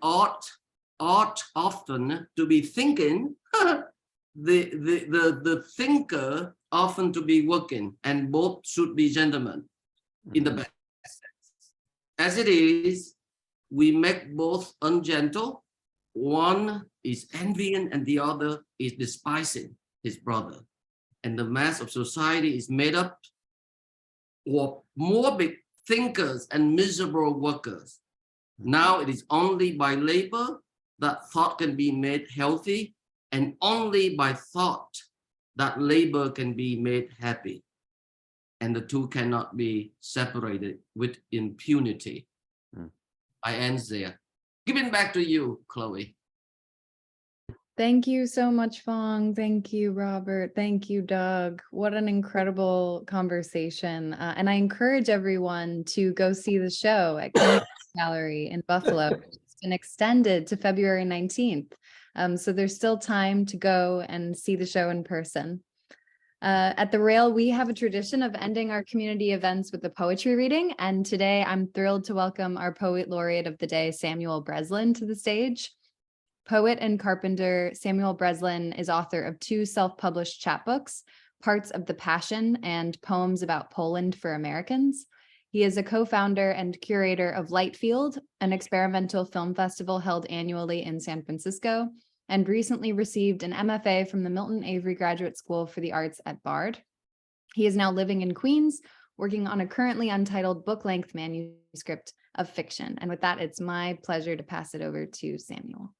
ought often to be thinking, the thinker often to be working, and both should be gentlemen in the best sense. As it is, we make both ungentle. One is envying and the other is despising his brother. And the mass of society is made up of morbid thinkers and miserable workers. Now it is only by labor that thought can be made healthy, and only by thought that labor can be made happy. And the two cannot be separated with impunity. I end there. Giving back to you, Chloe. Thank you so much, Phong. Thank you, Robert. Thank you, Doug. What an incredible conversation. And I encourage everyone to go see the show at Kennedy Gallery in Buffalo. It's been extended to February 19th. So there's still time to go and see the show in person. At the Rail, we have a tradition of ending our community events with a poetry reading. And today I'm thrilled to welcome our poet laureate of the day, Samuel Breslin, to the stage. Poet and carpenter, Samuel Breslin is author of 2 self-published chapbooks, Parts of the Passion and Poems About Poland for Americans. He is a co-founder and curator of Lightfield, an experimental film festival held annually in San Francisco, and recently received an MFA from the Milton Avery Graduate School for the Arts at Bard. He is now living in Queens, working on a currently untitled book-length manuscript of fiction. And with that, it's my pleasure to pass it over to Samuel.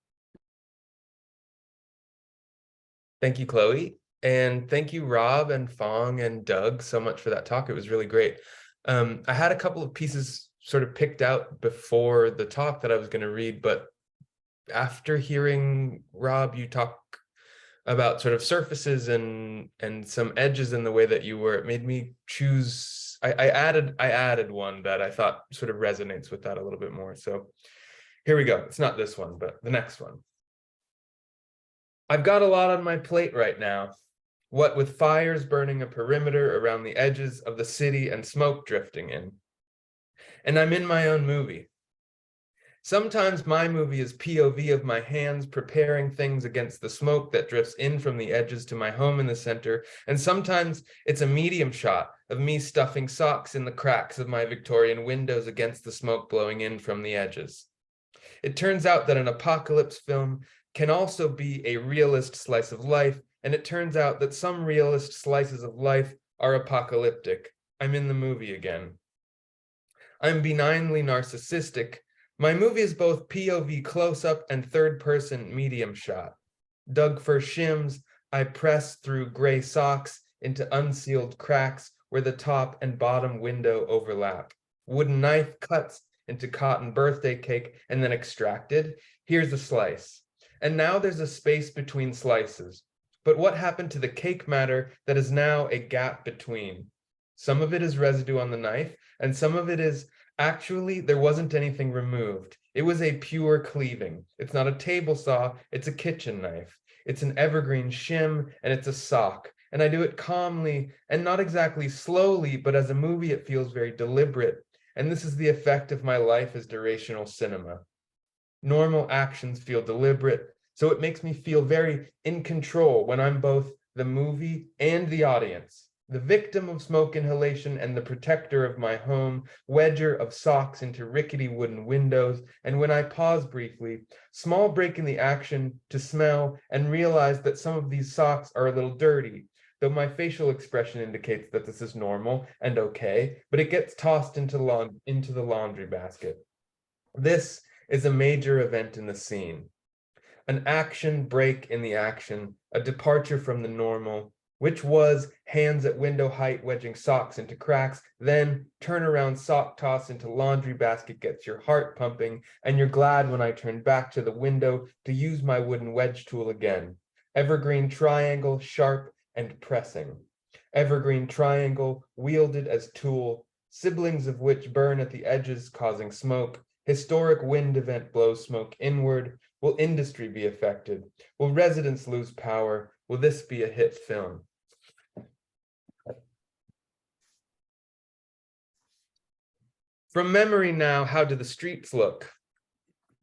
Thank you, Chloe. And thank you, Rob and Phong and Doug, so much for that talk. It was really great. I had a couple of pieces sort of picked out before the talk that I was going to read, but after hearing Rob, you talk about sort of surfaces and some edges in the way that you were, it made me choose I added one that I thought sort of resonates with that a little bit more. So here we go. It's not this one, but the next one. I've got a lot on my plate right now. What with fires burning a perimeter around the edges of the city and smoke drifting in. And I'm in my own movie. Sometimes my movie is POV of my hands preparing things against the smoke that drifts in from the edges to my home in the center, and sometimes it's a medium shot of me stuffing socks in the cracks of my Victorian windows against the smoke blowing in from the edges. It turns out that an apocalypse film can also be a realist slice of life, and it turns out that some realist slices of life are apocalyptic. I'm in the movie again. I'm benignly narcissistic. My movie is both POV close-up and third-person medium shot. Dug for shims, I press through gray socks into unsealed cracks where the top and bottom window overlap. Wooden knife cuts into cotton birthday cake and then extracted. Here's a slice. And now there's a space between slices. But what happened to the cake matter that is now a gap between? Some of it is residue on the knife, and some of it is actually, there wasn't anything removed. It was a pure cleaving. It's not a table saw, it's a kitchen knife. It's an evergreen shim, and it's a sock. And I do it calmly, and not exactly slowly, but as a movie, it feels very deliberate. And this is the effect of my life as durational cinema. Normal actions feel deliberate, so it makes me feel very in control when I'm both the movie and the audience. The victim of smoke inhalation and the protector of my home, wedger of socks into rickety wooden windows, and when I pause briefly, small break in the action to smell and realize that some of these socks are a little dirty, though my facial expression indicates that this is normal and okay, but it gets tossed into the laundry basket. This is a major event in the scene. An action break in the action, a departure from the normal, which was hands at window height wedging socks into cracks, then turn around sock toss into laundry basket gets your heart pumping, and you're glad when I turn back to the window to use my wooden wedge tool again. Evergreen triangle, sharp and pressing. Evergreen triangle, wielded as tool, siblings of which burn at the edges causing smoke. Historic wind event blows smoke inward. Will industry be affected? Will residents lose power? Will this be a hit film? From memory now, how do the streets look?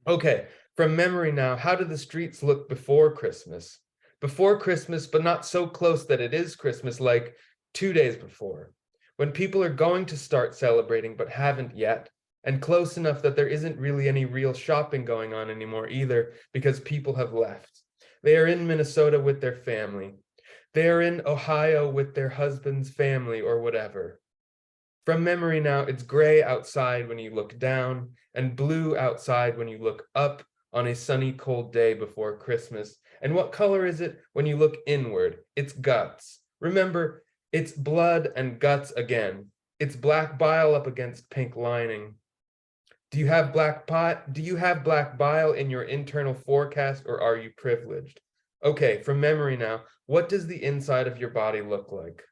Okay, from memory now, how do the streets look before Christmas? Before Christmas, but not so close that it is Christmas, like 2 days before, when people are going to start celebrating but haven't yet, and close enough that there isn't really any real shopping going on anymore either, because people have left. They are in Minnesota with their family. They are in Ohio with their husband's family or whatever. From memory now, it's gray outside when you look down, and blue outside when you look up on a sunny, cold day before Christmas. And what color is it when you look inward? It's guts. Remember, it's blood and guts again. It's black bile up against pink lining. Do you have black bile in your internal forecast, or are you privileged? Okay, from memory now, what does the inside of your body look like?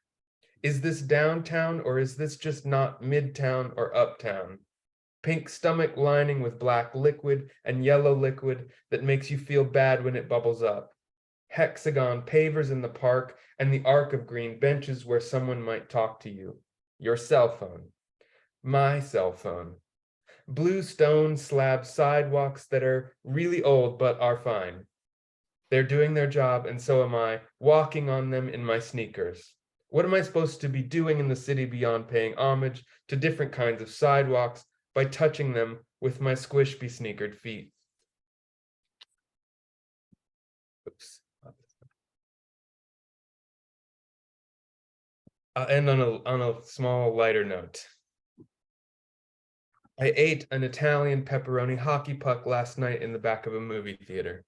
Is this downtown, or is this just not midtown or uptown? Pink stomach lining with black liquid and yellow liquid that makes you feel bad when it bubbles up. Hexagon pavers in the park and the arc of green benches where someone might talk to you. Your cell phone. My cell phone. Blue stone slab sidewalks that are really old but are fine. They're doing their job, and so am I, walking on them in my sneakers. What am I supposed to be doing in the city beyond paying homage to different kinds of sidewalks by touching them with my squish-be-sneakered feet? Oops. I'll end on a small lighter note. I ate an Italian pepperoni hockey puck last night in the back of a movie theater.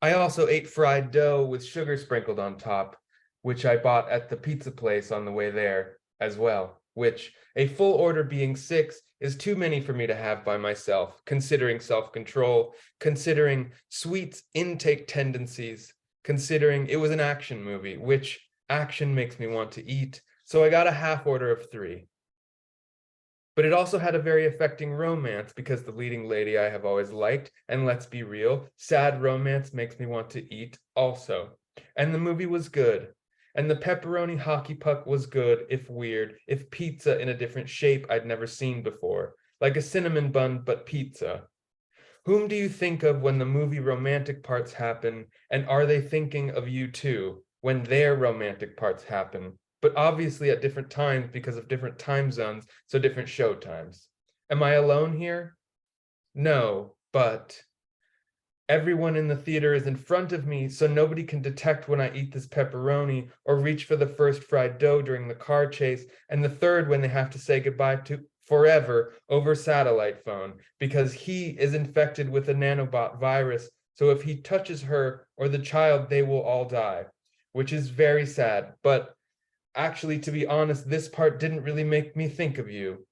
I also ate fried dough with sugar sprinkled on top, which I bought at the pizza place on the way there as well, which, a full order being 6, is too many for me to have by myself, considering self-control, considering sweets intake tendencies, considering it was an action movie, which action makes me want to eat. so I got a half order of 3. But it also had a very affecting romance because the leading lady I have always liked, and let's be real, sad romance makes me want to eat also. And the movie was good. And the pepperoni hockey puck was good, if weird, if pizza in a different shape I'd never seen before, like a cinnamon bun, but pizza. Whom do you think of when the movie romantic parts happen, and are they thinking of you too, when their romantic parts happen? But obviously at different times because of different time zones, so different show times. Am I alone here? No, but everyone in the theater is in front of me, so nobody can detect when I eat this pepperoni or reach for the first fried dough during the car chase, and the third when they have to say goodbye to forever over satellite phone, because he is infected with a nanobot virus, so if he touches her or the child, they will all die, which is very sad. But actually, to be honest, this part didn't really make me think of you,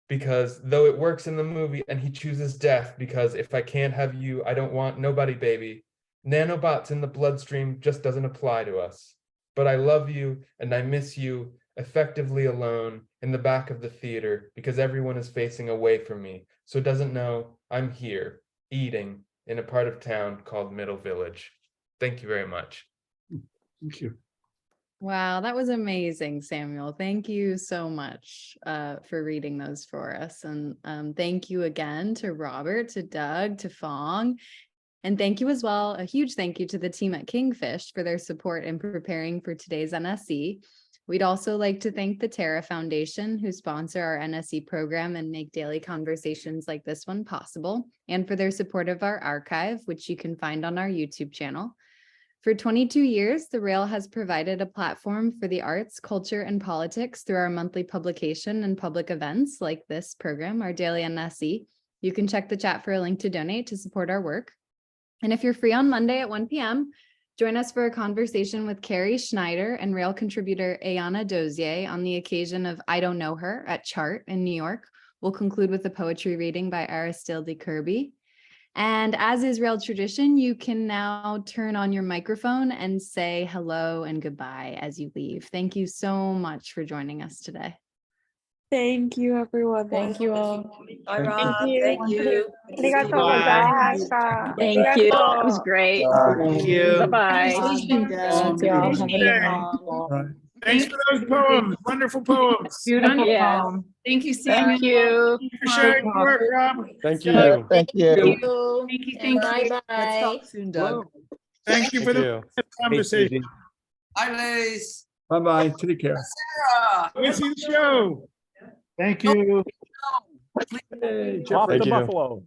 because though it works in the movie and he chooses death because if I can't have you, I don't want nobody, baby. Nanobots in the bloodstream just doesn't apply to us. But I love you and I miss you, effectively alone in the back of the theater because everyone is facing away from me, so doesn't know I'm here, eating in a part of town called Middle Village. Thank you very much. Thank you. Wow, that was amazing, Samuel. Thank you so much for reading those for us. And thank you again to Robert, to Doug, to Phong. And thank you as well, a huge thank you to the team at Kingfish for their support in preparing for today's NSE. We'd also like to thank the Terra Foundation, who sponsor our NSE program and make daily conversations like this one possible, and for their support of our archive, which you can find on our YouTube channel. For 22 years, the Rail has provided a platform for the arts, culture, and politics through our monthly publication and public events like this program, our daily NSE. You can check the chat for a link to donate to support our work. And if you're free on Monday at 1 p.m., join us for a conversation with Carrie Schneider and Rail contributor Ayana Dozier on the occasion of I Don't Know Her at Chart in New York. We'll conclude with a poetry reading by Aristide Kirby. And as is Rail tradition, you can now turn on your microphone and say hello and goodbye as you leave. Thank you so much for joining us today. Thank you, everyone. Thank you all. Bye, Rob. you. Thank you. Arigatou Bye. gozaimashita. Thank you. It was Arigatou. great. Thank you. Bye-bye. Thank you. Thank you all. Have a good night. Thanks for those poems, wonderful poems. Yeah. Thank you, Samuel. Thank you. Thank you for sharing your work, Rob. Thank you. Thank you. Thank you. Thank you. Let's Bye-bye. talk soon, Doug. Thank you for the conversation. Hi, Liz. Bye-bye. Take care. Sarah. Let's see the show. Thank you. Off to Buffalo.